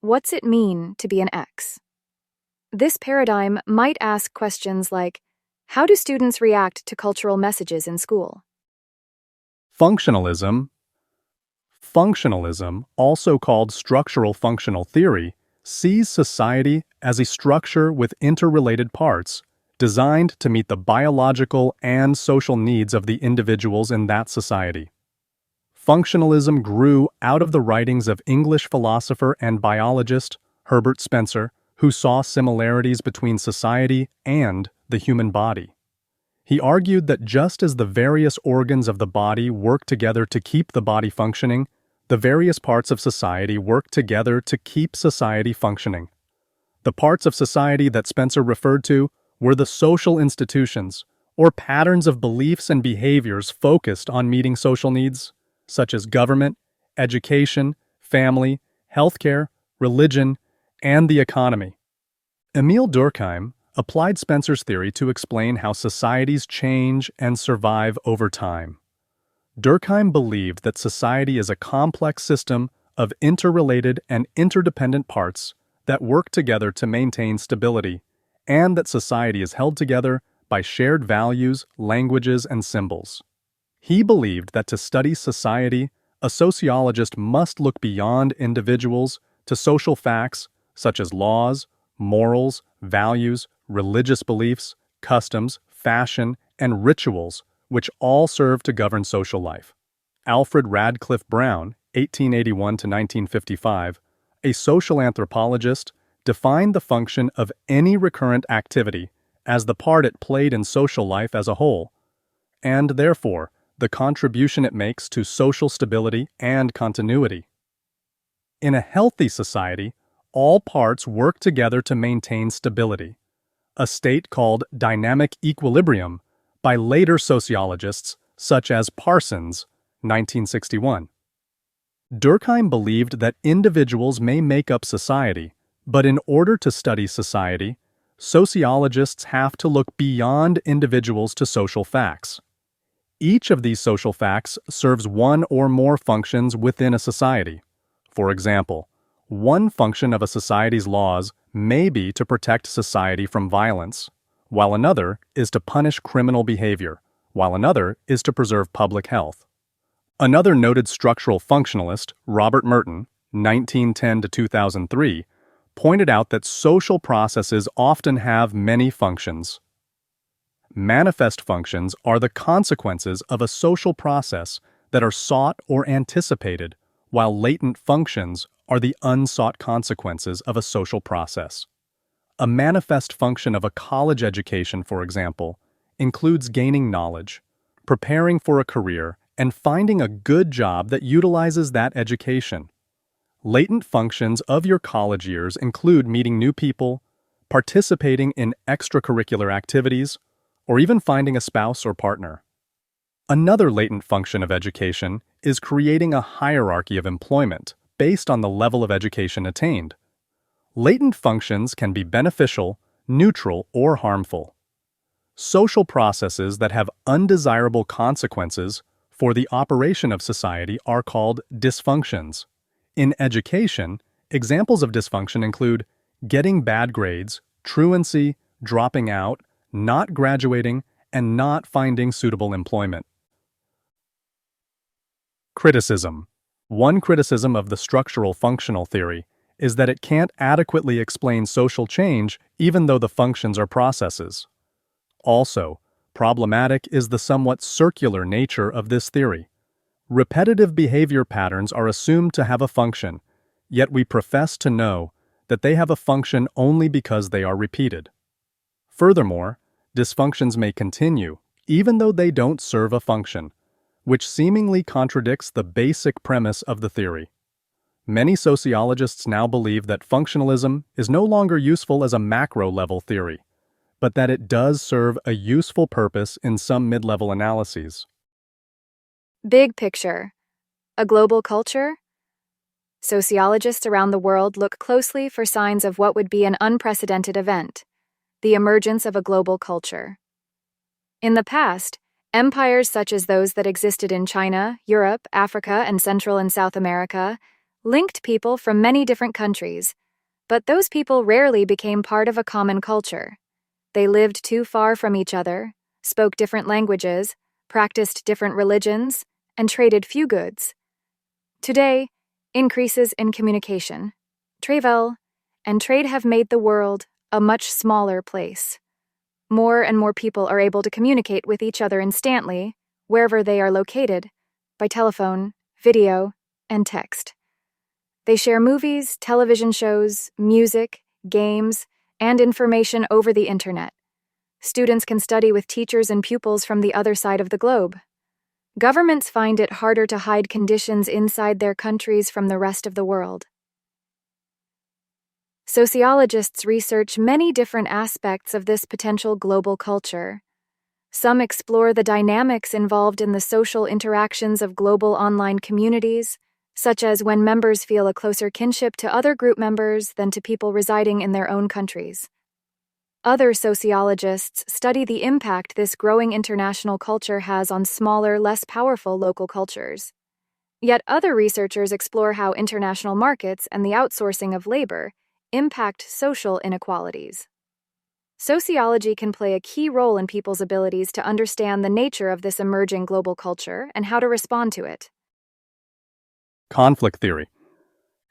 B: what's it mean to be an X? This paradigm might ask questions like, how do students react to cultural messages in school?
A: Functionalism, also called structural functional theory, sees society as a structure with interrelated parts designed to meet the biological and social needs of the individuals in that society. Functionalism grew out of the writings of English philosopher and biologist Herbert Spencer, who saw similarities between society and the human body. He argued that just as the various organs of the body work together to keep the body functioning, the various parts of society work together to keep society functioning. The parts of society that Spencer referred to were the social institutions, or patterns of beliefs and behaviors focused on meeting social needs, such as government, education, family, healthcare, religion, and the economy. Emile Durkheim applied Spencer's theory to explain how societies change and survive over time. Durkheim believed that society is a complex system of interrelated and interdependent parts that work together to maintain stability, and that society is held together by shared values, languages, and symbols. He believed that to study society, a sociologist must look beyond individuals to social facts such as laws, morals, values, religious beliefs, customs, fashion, and rituals, which all serve to govern social life. Alfred Radcliffe Brown, 1881 to 1955, a social anthropologist, defined the function of any recurrent activity as the part it played in social life as a whole, and therefore the contribution it makes to social stability and continuity. In a healthy society, all parts work together to maintain stability, a state called dynamic equilibrium by later sociologists such as Parsons, 1961. Durkheim believed that individuals may make up society, but in order to study society, sociologists have to look beyond individuals to social facts. Each of these social facts serves one or more functions within a society. For example, one function of a society's laws may be to protect society from violence, while another is to punish criminal behavior, while another is to preserve public health. Another noted structural functionalist, Robert Merton, 1910 to 2003, pointed out that social processes often have many functions. Manifest functions are the consequences of a social process that are sought or anticipated, while latent functions are the unsought consequences of a social process. A manifest function of a college education, for example, includes gaining knowledge, preparing for a career, and finding a good job that utilizes that education. Latent functions of your college years include meeting new people, participating in extracurricular activities, or even finding a spouse or partner. Another latent function of education is creating a hierarchy of employment based on the level of education attained. Latent functions can be beneficial, neutral, or harmful. Social processes that have undesirable consequences for the operation of society are called dysfunctions. In education, examples of dysfunction include getting bad grades, truancy, dropping out, not graduating, and not finding suitable employment. Criticism. One criticism of the structural functional theory is that it can't adequately explain social change even though the functions are processes. Also, problematic is the somewhat circular nature of this theory. Repetitive behavior patterns are assumed to have a function, yet we profess to know that they have a function only because they are repeated. Furthermore, dysfunctions may continue even though they don't serve a function, which seemingly contradicts the basic premise of the theory. Many sociologists now believe that functionalism is no longer useful as a macro-level theory, but that it does serve a useful purpose in some mid-level analyses.
B: Big picture. A global culture? Sociologists around the world look closely for signs of what would be an unprecedented event, the emergence of a global culture. In the past, empires such as those that existed in China, Europe, Africa, and Central and South America linked people from many different countries, but those people rarely became part of a common culture. They lived too far from each other, spoke different languages, practiced different religions, and traded few goods. Today, increases in communication, travel, and trade have made the world a much smaller place. More and more people are able to communicate with each other instantly, wherever they are located, by telephone, video, and text. They share movies, television shows, music, games, and information over the internet. Students can study with teachers and pupils from the other side of the globe. Governments find it harder to hide conditions inside their countries from the rest of the world. Sociologists research many different aspects of this potential global culture. Some explore the dynamics involved in the social interactions of global online communities, such as when members feel a closer kinship to other group members than to people residing in their own countries. Other sociologists study the impact this growing international culture has on smaller, less powerful local cultures. Yet other researchers explore how international markets and the outsourcing of labor impact social inequalities. Sociology can play a key role in people's abilities to understand the nature of this emerging global culture and how to respond to it.
A: Conflict theory.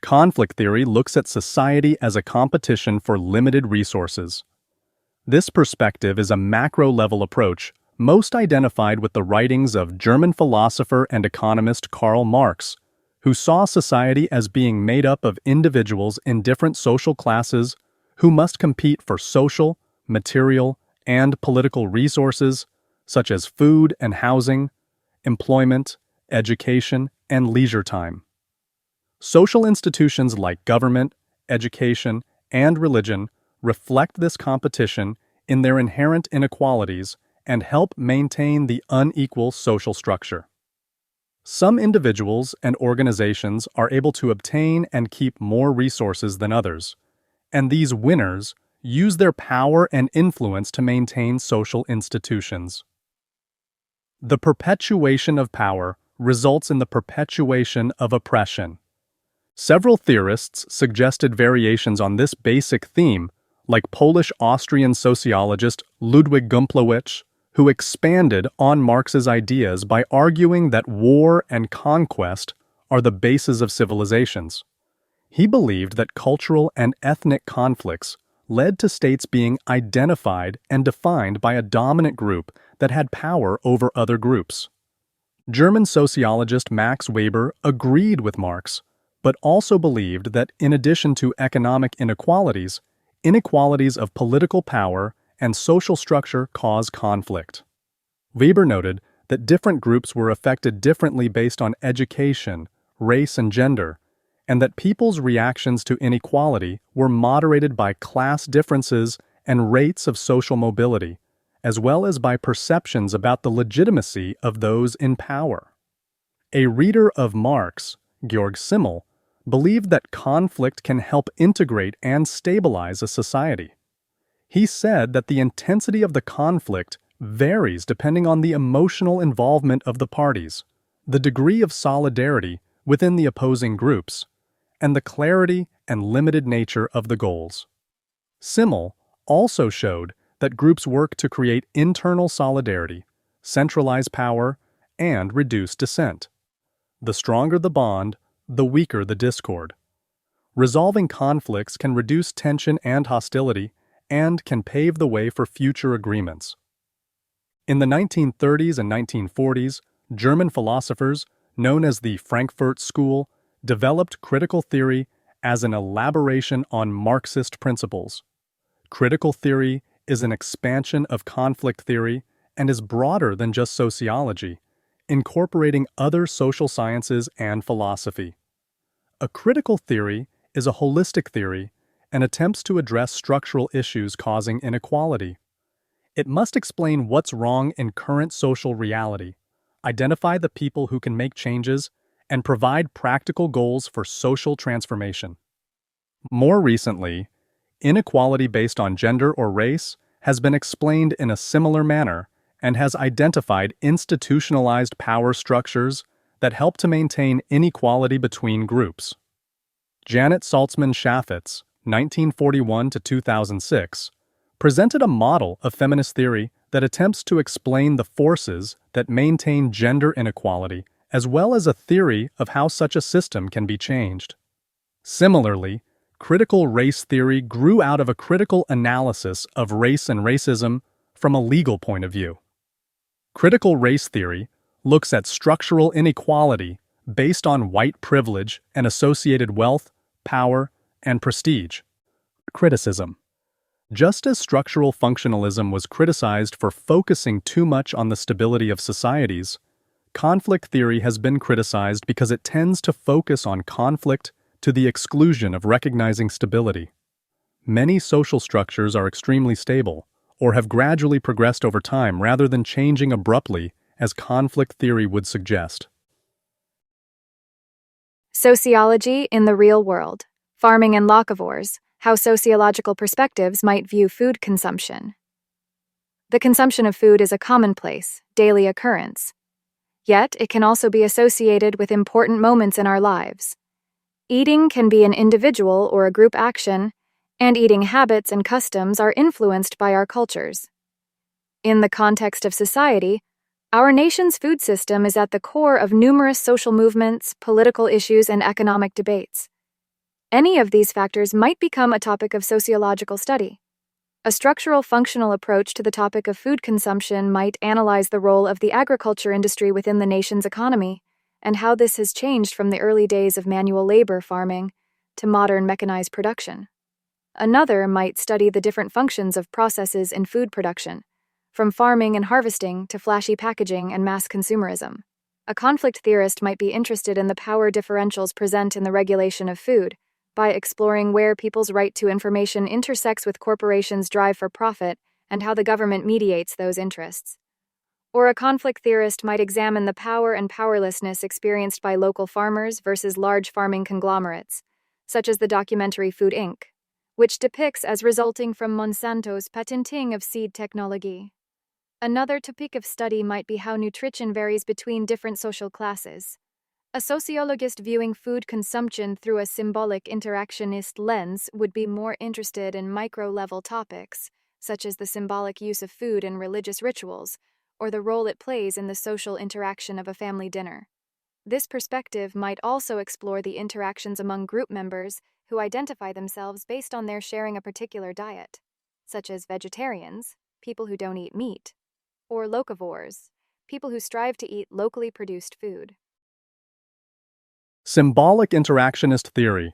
A: Conflict theory looks at society as a competition for limited resources. This perspective is a macro-level approach most identified with the writings of German philosopher and economist Karl Marx, who saw society as being made up of individuals in different social classes who must compete for social, material, and political resources such as food and housing, employment, education, and leisure time. Social institutions like government, education, and religion reflect this competition in their inherent inequalities and help maintain the unequal social structure. Some individuals and organizations are able to obtain and keep more resources than others, and these winners use their power and influence to maintain social institutions. The perpetuation of power results in the perpetuation of oppression. Several theorists suggested variations on this basic theme, like Polish-Austrian sociologist Ludwig Gumplowicz, who expanded on Marx's ideas by arguing that war and conquest are the bases of civilizations. He believed that cultural and ethnic conflicts led to states being identified and defined by a dominant group that had power over other groups. German sociologist Max Weber agreed with Marx, but also believed that in addition to economic inequalities, inequalities of political power and social structure cause conflict. Weber noted that different groups were affected differently based on education, race, and gender, and that people's reactions to inequality were moderated by class differences and rates of social mobility, as well as by perceptions about the legitimacy of those in power. A reader of Marx, Georg Simmel, believed that conflict can help integrate and stabilize a society. He said that the intensity of the conflict varies depending on the emotional involvement of the parties, the degree of solidarity within the opposing groups, and the clarity and limited nature of the goals. Simmel also showed that groups work to create internal solidarity, centralize power, and reduce dissent. The stronger the bond, the weaker the discord. Resolving conflicts can reduce tension and hostility and can pave the way for future agreements. In the 1930s and 1940s, German philosophers, known as the Frankfurt School, developed critical theory as an elaboration on Marxist principles. Critical theory is an expansion of conflict theory and is broader than just sociology, incorporating other social sciences and philosophy. A critical theory is a holistic theory and attempts to address structural issues causing inequality. It must explain what's wrong in current social reality, identify the people who can make changes, and provide practical goals for social transformation. More recently, inequality based on gender or race has been explained in a similar manner and has identified institutionalized power structures that help to maintain inequality between groups. Janet Saltzman Chaffetz, 1941 to 2006, presented a model of feminist theory that attempts to explain the forces that maintain gender inequality, as well as a theory of how such a system can be changed. Similarly, critical race theory grew out of a critical analysis of race and racism from a legal point of view. Critical race theory looks at structural inequality based on white privilege and associated wealth, power, and prestige. Criticism. Just as structural functionalism was criticized for focusing too much on the stability of societies, conflict theory has been criticized because it tends to focus on conflict to the exclusion of recognizing stability. Many social structures are extremely stable, or have gradually progressed over time rather than changing abruptly, as conflict theory would suggest.
B: Sociology in the real world. Farming and locavores. How sociological perspectives might view food consumption. The consumption of food is a commonplace, daily occurrence. Yet, it can also be associated with important moments in our lives. Eating can be an individual or a group action, and eating habits and customs are influenced by our cultures. In the context of society, our nation's food system is at the core of numerous social movements, political issues, and economic debates. Any of these factors might become a topic of sociological study. A structural functional approach to the topic of food consumption might analyze the role of the agriculture industry within the nation's economy, and how this has changed from the early days of manual labor farming to modern mechanized production. Another might study the different functions of processes in food production, from farming and harvesting to flashy packaging and mass consumerism. A conflict theorist might be interested in the power differentials present in the regulation of food, by exploring where people's right to information intersects with corporations' drive for profit and how the government mediates those interests. Or a conflict theorist might examine the power and powerlessness experienced by local farmers versus large farming conglomerates, such as the documentary Food Inc., which depicts as resulting from Monsanto's patenting of seed technology. Another topic of study might be how nutrition varies between different social classes. A sociologist viewing food consumption through a symbolic interactionist lens would be more interested in micro-level topics, such as the symbolic use of food in religious rituals, or the role it plays in the social interaction of a family dinner. This perspective might also explore the interactions among group members who identify themselves based on their sharing a particular diet, such as vegetarians, people who don't eat meat, or locavores, people who strive to eat locally produced food.
A: Symbolic interactionist theory.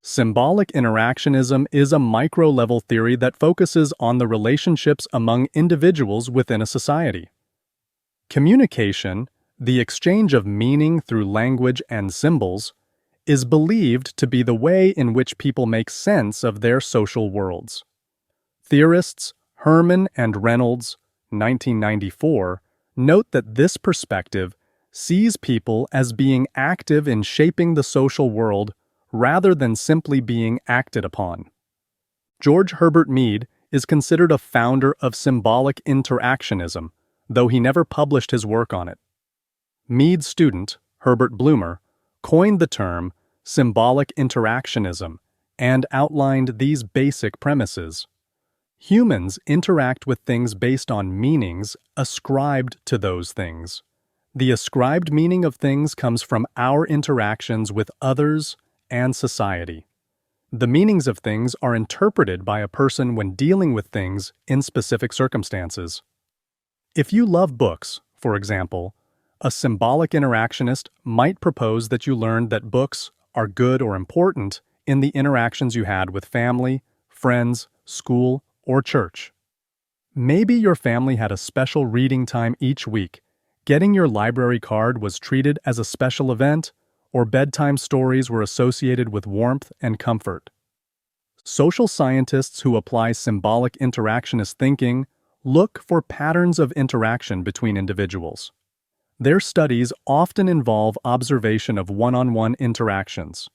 A: Symbolic interactionism is a micro-level theory that focuses on the relationships among individuals within a society. Communication, the exchange of meaning through language and symbols, is believed to be the way in which people make sense of their social worlds. Theorists Herman and Reynolds, 1994, note that this perspective sees people as being active in shaping the social world rather than simply being acted upon. George Herbert Mead is considered a founder of symbolic interactionism, though he never published his work on it. Mead's student, Herbert Bloomer, coined the term symbolic interactionism and outlined these basic premises. Humans interact with things based on meanings ascribed to those things. The ascribed meaning of things comes from our interactions with others and society. The meanings of things are interpreted by a person when dealing with things in specific circumstances. If you love books, for example, a symbolic interactionist might propose that you learned that books are good or important in the interactions you had with family, friends, school, or church. Maybe your family had a special reading time each week. Getting your library card was treated as a special event, or bedtime stories were associated with warmth and comfort. Social scientists who apply symbolic interactionist thinking look for patterns of interaction between individuals. Their studies often involve observation of one-on-one interactions.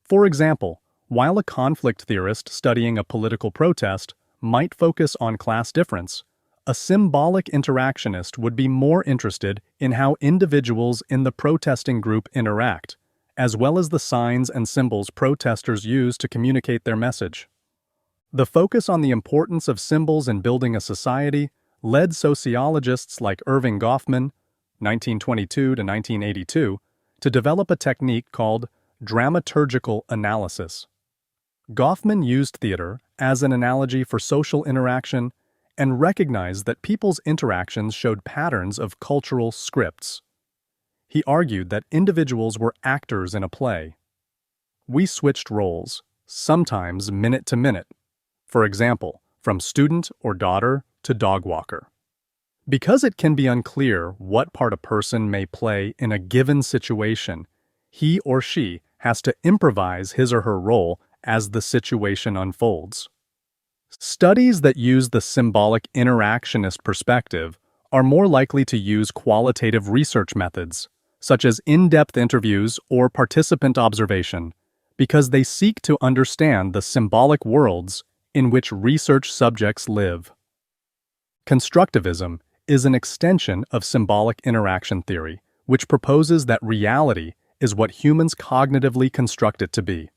A: For example, while a conflict theorist studying a political protest might focus on class difference, a symbolic interactionist would be more interested in how individuals in the protesting group interact, as well as the signs and symbols protesters use to communicate their message. The focus on the importance of symbols in building a society led sociologists like Irving Goffman, 1922 to 1982, to develop a technique called dramaturgical analysis. Goffman used theater as an analogy for social interaction and recognized that people's interactions showed patterns of cultural scripts. He argued that individuals were actors in a play. We switched roles, sometimes minute to minute. For example, from student or daughter to dog walker. Because it can be unclear what part a person may play in a given situation, he or she has to improvise his or her role as the situation unfolds. Studies that use the symbolic interactionist perspective are more likely to use qualitative research methods, such as in-depth interviews or participant observation, because they seek to understand the symbolic worlds in which research subjects live. Constructivism is an extension of symbolic interaction theory, which proposes that reality is what humans cognitively construct it to be.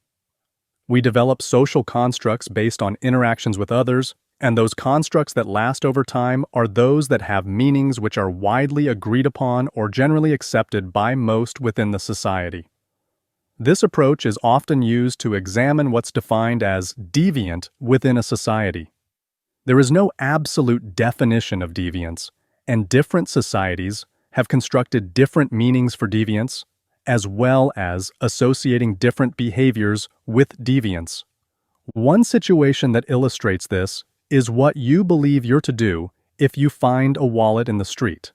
A: We develop social constructs based on interactions with others, and those constructs that last over time are those that have meanings which are widely agreed upon or generally accepted by most within the society. This approach is often used to examine what's defined as deviant within a society. There is no absolute definition of deviance, and different societies have constructed different meanings for deviance, as well as associating different behaviors with deviance. One situation that illustrates this is what you believe you're to do if you find a wallet in the street.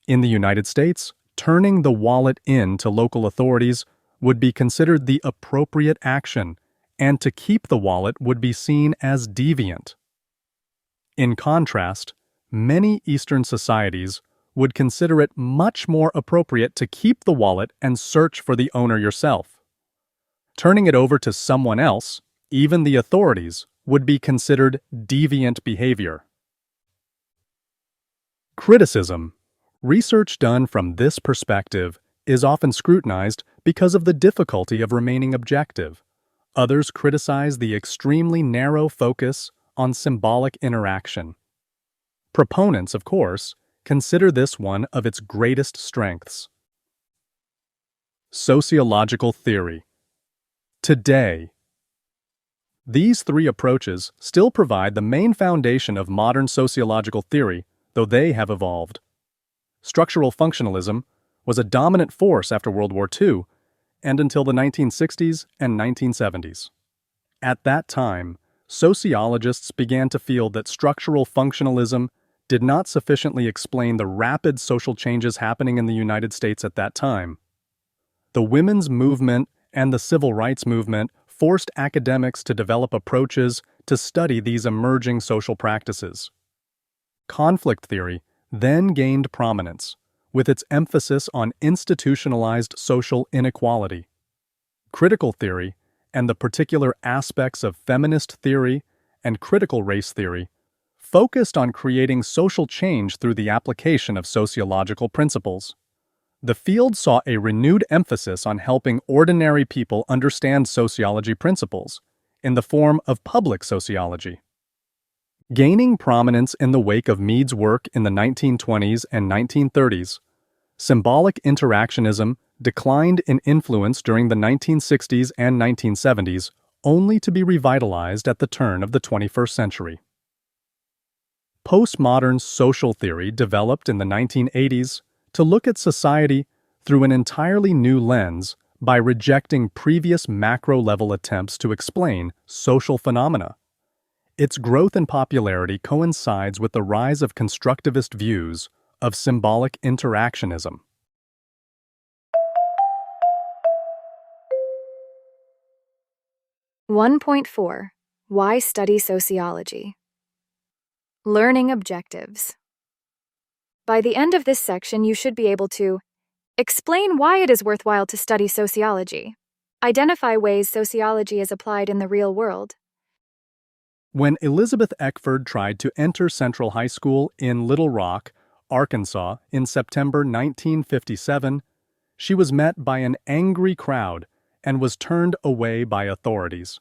A: In the United States, turning the wallet in to local authorities would be considered the appropriate action, and to keep the wallet would be seen as deviant. In contrast, many Eastern societies would consider it much more appropriate to keep the wallet and search for the owner yourself. Turning it over to someone else, even the authorities, would be considered deviant behavior. Criticism. Research done from this perspective is often scrutinized because of the difficulty of remaining objective. Others criticize the extremely narrow focus on symbolic interaction. Proponents, of course, consider this one of its greatest strengths. Sociological theory. Today, these three approaches still provide the main foundation of modern sociological theory, though they have evolved. Structural functionalism was a dominant force after World War II and until the 1960s and 1970s. At that time, sociologists began to feel that structural functionalism did not sufficiently explain the rapid social changes happening in the United States at that time. The women's movement and the civil rights movement forced academics to develop approaches to study these emerging social practices. Conflict theory then gained prominence, with its emphasis on institutionalized social inequality. Critical theory and the particular aspects of feminist theory and critical race theory focused on creating social change through the application of sociological principles. The field saw a renewed emphasis on helping ordinary people understand sociology principles in the form of public sociology. Gaining prominence in the wake of Mead's work in the 1920s and 1930s, symbolic interactionism declined in influence during the 1960s and 1970s, only to be revitalized at the turn of the 21st century. Postmodern social theory developed in the 1980s to look at society through an entirely new lens by rejecting previous macro-level attempts to explain social phenomena. Its growth in popularity coincides with the rise of constructivist views of symbolic interactionism.
B: (1.4) Why study sociology? Learning objectives. By the end of this section, you should be able to explain why it is worthwhile to study sociology, identify ways sociology is applied in the real world.
A: When Elizabeth Eckford tried to enter Central High School in Little Rock, Arkansas, in September 1957, she was met by an angry crowd and was turned away by authorities.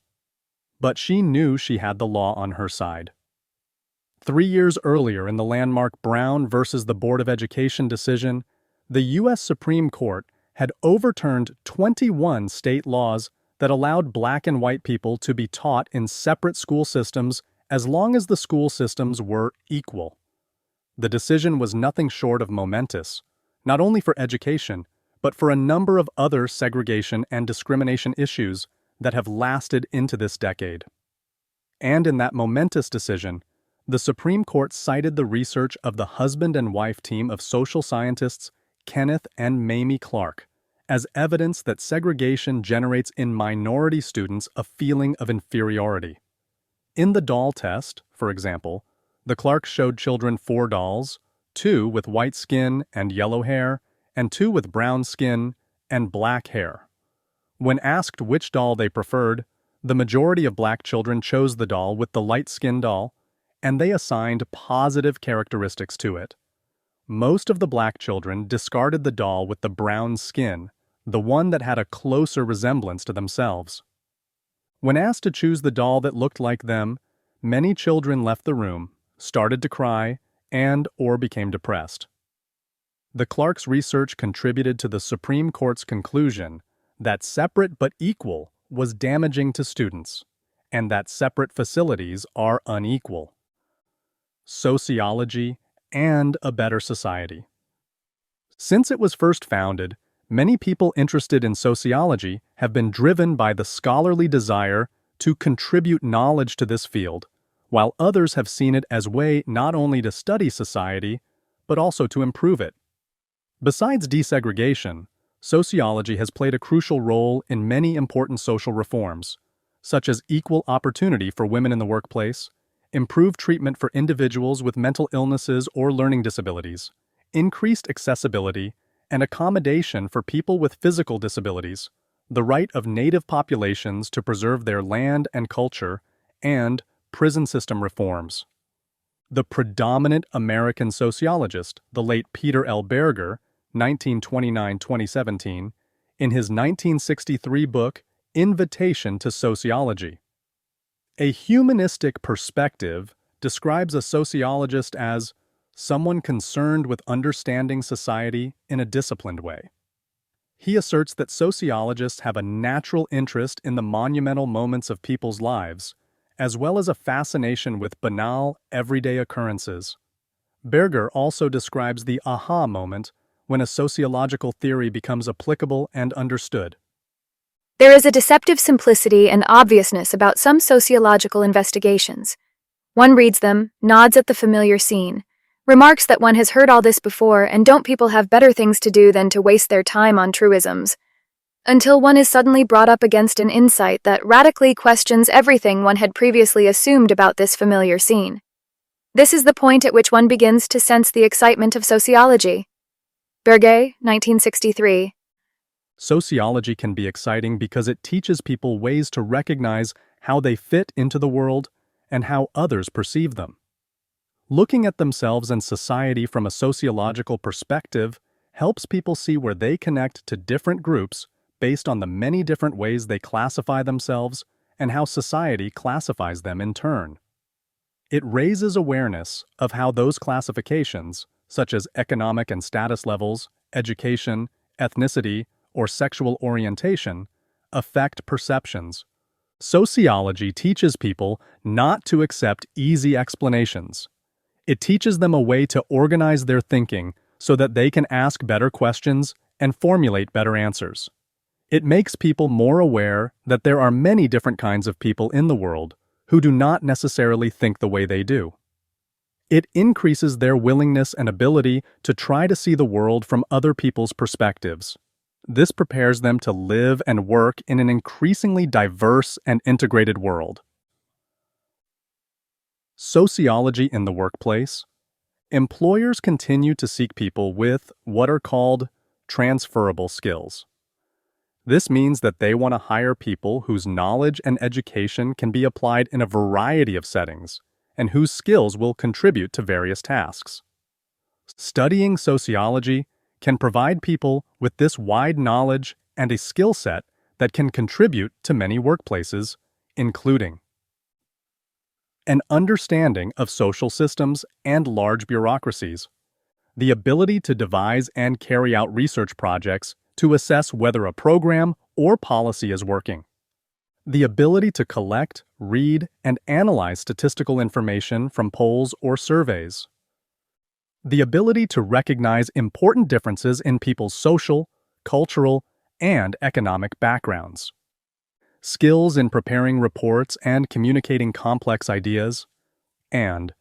A: But she knew she had the law on her side. 3 years earlier, in the landmark Brown versus the Board of Education decision, the U.S. Supreme Court had overturned 21 state laws that allowed black and white people to be taught in separate school systems as long as the school systems were equal. The decision was nothing short of momentous, not only for education, but for a number of other segregation and discrimination issues that have lasted into this decade. And in that momentous decision, the Supreme Court cited the research of the husband and wife team of social scientists Kenneth and Mamie Clark as evidence that segregation generates in minority students a feeling of inferiority. In the doll test, for example, the Clarks showed children 4 dolls, 2 with white skin and yellow hair, and 2 with brown skin and black hair. When asked which doll they preferred, the majority of black children chose the doll with the light-skinned doll, and they assigned positive characteristics to it. Most of the black children discarded the doll with the brown skin, the one that had a closer resemblance to themselves. When asked to choose the doll that looked like them, many children left the room, started to cry, and/or became depressed. The Clarks' research contributed to the Supreme Court's conclusion that separate but equal was damaging to students, and that separate facilities are unequal. Sociology and a better society. Since it was first founded, many people interested in sociology have been driven by the scholarly desire to contribute knowledge to this field, while others have seen it as a way not only to study society, but also to improve it. Besides desegregation, sociology has played a crucial role in many important social reforms, such as equal opportunity for women in the workplace, improved treatment for individuals with mental illnesses or learning disabilities, increased accessibility, and accommodation for people with physical disabilities, the right of native populations to preserve their land and culture, and prison system reforms. The predominant American sociologist, the late Peter L. Berger, 1929-2017, in his 1963 book, Invitation to Sociology. A humanistic perspective describes a sociologist as someone concerned with understanding society in a disciplined way. He asserts that sociologists have a natural interest in the monumental moments of people's lives, as well as a fascination with banal, everyday occurrences. Berger also describes the aha moment when a sociological theory becomes applicable and understood.
B: There is a deceptive simplicity and obviousness about some sociological investigations. One reads them, nods at the familiar scene, remarks that one has heard all this before and don't people have better things to do than to waste their time on truisms, until one is suddenly brought up against an insight that radically questions everything one had previously assumed about this familiar scene. This is the point at which one begins to sense the excitement of sociology. Berger, 1963.
A: Sociology can be exciting because it teaches people ways to recognize how they fit into the world and how others perceive them. Looking at themselves and society from a sociological perspective helps people see where they connect to different groups based on the many different ways they classify themselves and how society classifies them in turn. It raises awareness of how those classifications, such as economic and status levels, education, ethnicity, or sexual orientation, affect perceptions. Sociology teaches people not to accept easy explanations. It teaches them a way to organize their thinking so that they can ask better questions and formulate better answers. It makes people more aware that there are many different kinds of people in the world who do not necessarily think the way they do. It increases their willingness and ability to try to see the world from other people's perspectives. This prepares them to live and work in an increasingly diverse and integrated world. Sociology in the workplace. Employers continue to seek people with what are called transferable skills. This means that they want to hire people whose knowledge and education can be applied in a variety of settings and whose skills will contribute to various tasks. Studying sociology can provide people with this wide knowledge and a skill set that can contribute to many workplaces, including an understanding of social systems and large bureaucracies, the ability to devise and carry out research projects to assess whether a program or policy is working, the ability to collect, read, and analyze statistical information from polls or surveys, the ability to recognize important differences in people's social, cultural, and economic backgrounds, skills in preparing reports and communicating complex ideas, and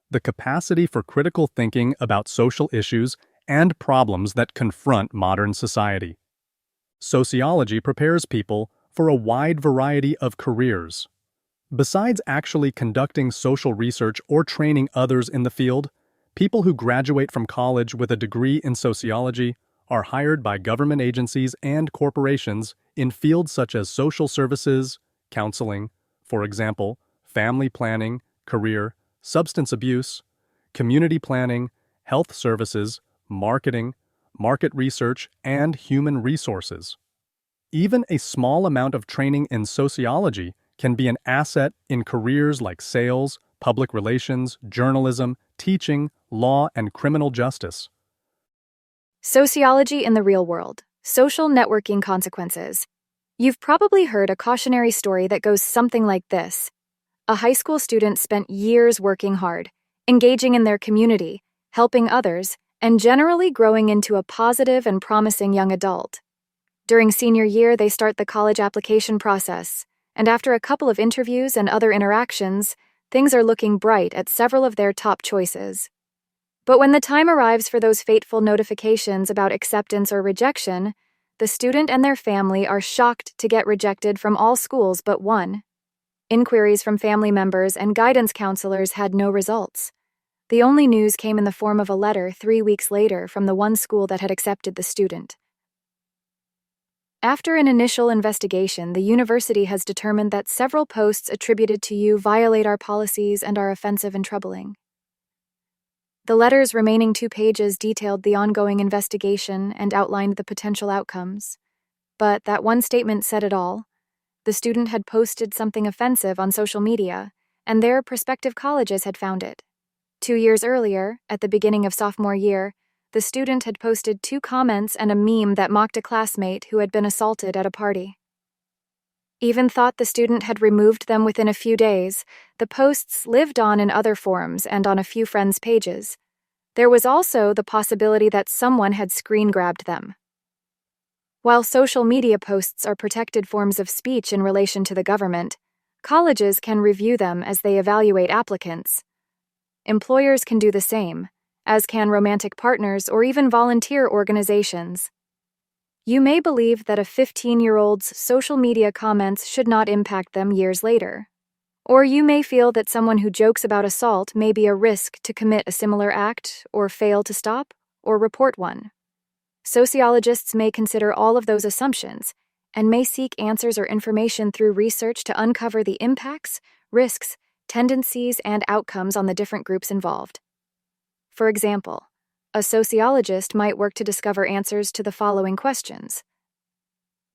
A: the capacity for critical thinking about social issues and problems that confront modern society. Sociology prepares people for a wide variety of careers. Besides actually conducting social research or training others in the field, people who graduate from college with a degree in sociology are hired by government agencies and corporations in fields such as social services, counseling, for example, family planning, career, substance abuse, community planning, health services, marketing, market research, and human resources. Even a small amount of training in sociology can be an asset in careers like sales, public relations, journalism, teaching, law, and criminal justice.
B: Sociology in the real world. Social networking consequences. You've probably heard a cautionary story that goes something like this. A high school student spent years working hard, engaging in their community, helping others, and generally growing into a positive and promising young adult. During senior year, they start the college application process, and after a couple of interviews and other interactions, things are looking bright at several of their top choices. But when the time arrives for those fateful notifications about acceptance or rejection, the student and their family are shocked to get rejected from all schools but one. Inquiries from family members and guidance counselors had no results. The only news came in the form of a letter 3 weeks later from the one school that had accepted the student. After an initial investigation, the university has determined that several posts attributed to you violate our policies and are offensive and troubling. The letter's remaining 2 pages detailed the ongoing investigation and outlined the potential outcomes. But that one statement said it all. The student had posted something offensive on social media, and their prospective colleges had found it. 2 years earlier, at the beginning of sophomore year, the student had posted 2 comments and a meme that mocked a classmate who had been assaulted at a party. Even thought the student had removed them within a few days, the posts lived on in other forums and on a few friends' pages. There was also the possibility that someone had screen grabbed them. While social media posts are protected forms of speech in relation to the government, colleges can review them as they evaluate applicants. Employers can do the same, as can romantic partners or even volunteer organizations. You may believe that a 15-year-old's social media comments should not impact them years later. Or you may feel that someone who jokes about assault may be a risk to commit a similar act or fail to stop or report one. Sociologists may consider all of those assumptions and may seek answers or information through research to uncover the impacts, risks, tendencies, and outcomes on the different groups involved. For example, a sociologist might work to discover answers to the following questions.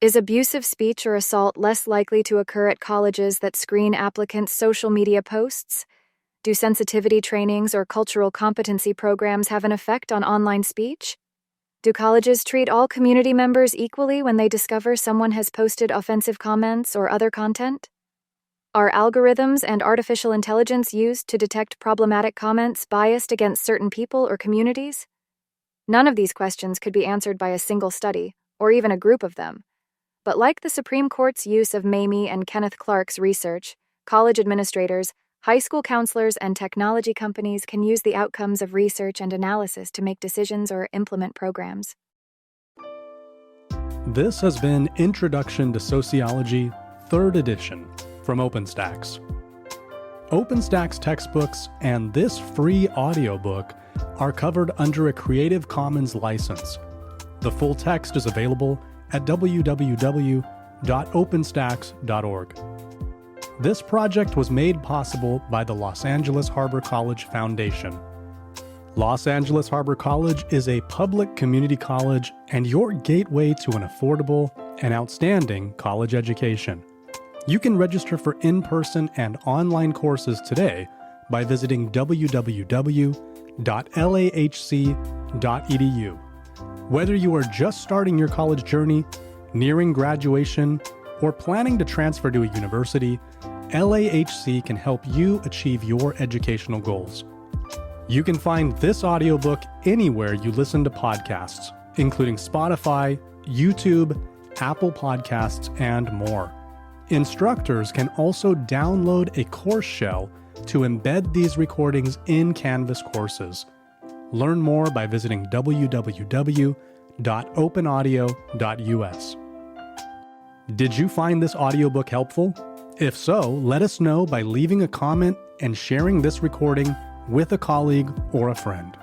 B: Is abusive speech or assault less likely to occur at colleges that screen applicants' social media posts? Do sensitivity trainings or cultural competency programs have an effect on online speech? Do colleges treat all community members equally when they discover someone has posted offensive comments or other content? Are algorithms and artificial intelligence used to detect problematic comments biased against certain people or communities? None of these questions could be answered by a single study, or even a group of them. But like the Supreme Court's use of Mamie and Kenneth Clark's research, college administrators, high school counselors, and technology companies can use the outcomes of research and analysis to make decisions or implement programs.
A: This has been Introduction to Sociology, 3rd edition, from OpenStax. OpenStax textbooks and this free audiobook are covered under a Creative Commons license. The full text is available at www.openstax.org. This project was made possible by the Los Angeles Harbor College Foundation. Los Angeles Harbor College is a public community college and your gateway to an affordable and outstanding college education. You can register for in-person and online courses today by visiting www.lahc.edu. Whether you are just starting your college journey, nearing graduation, or planning to transfer to a university, LAHC can help you achieve your educational goals. You can find this audiobook anywhere you listen to podcasts, including Spotify, YouTube, Apple Podcasts, and more. Instructors can also download a course shell to embed these recordings in Canvas courses. Learn more by visiting www.openaudio.us. Did you find this audiobook helpful? If so, let us know by leaving a comment and sharing this recording with a colleague or a friend.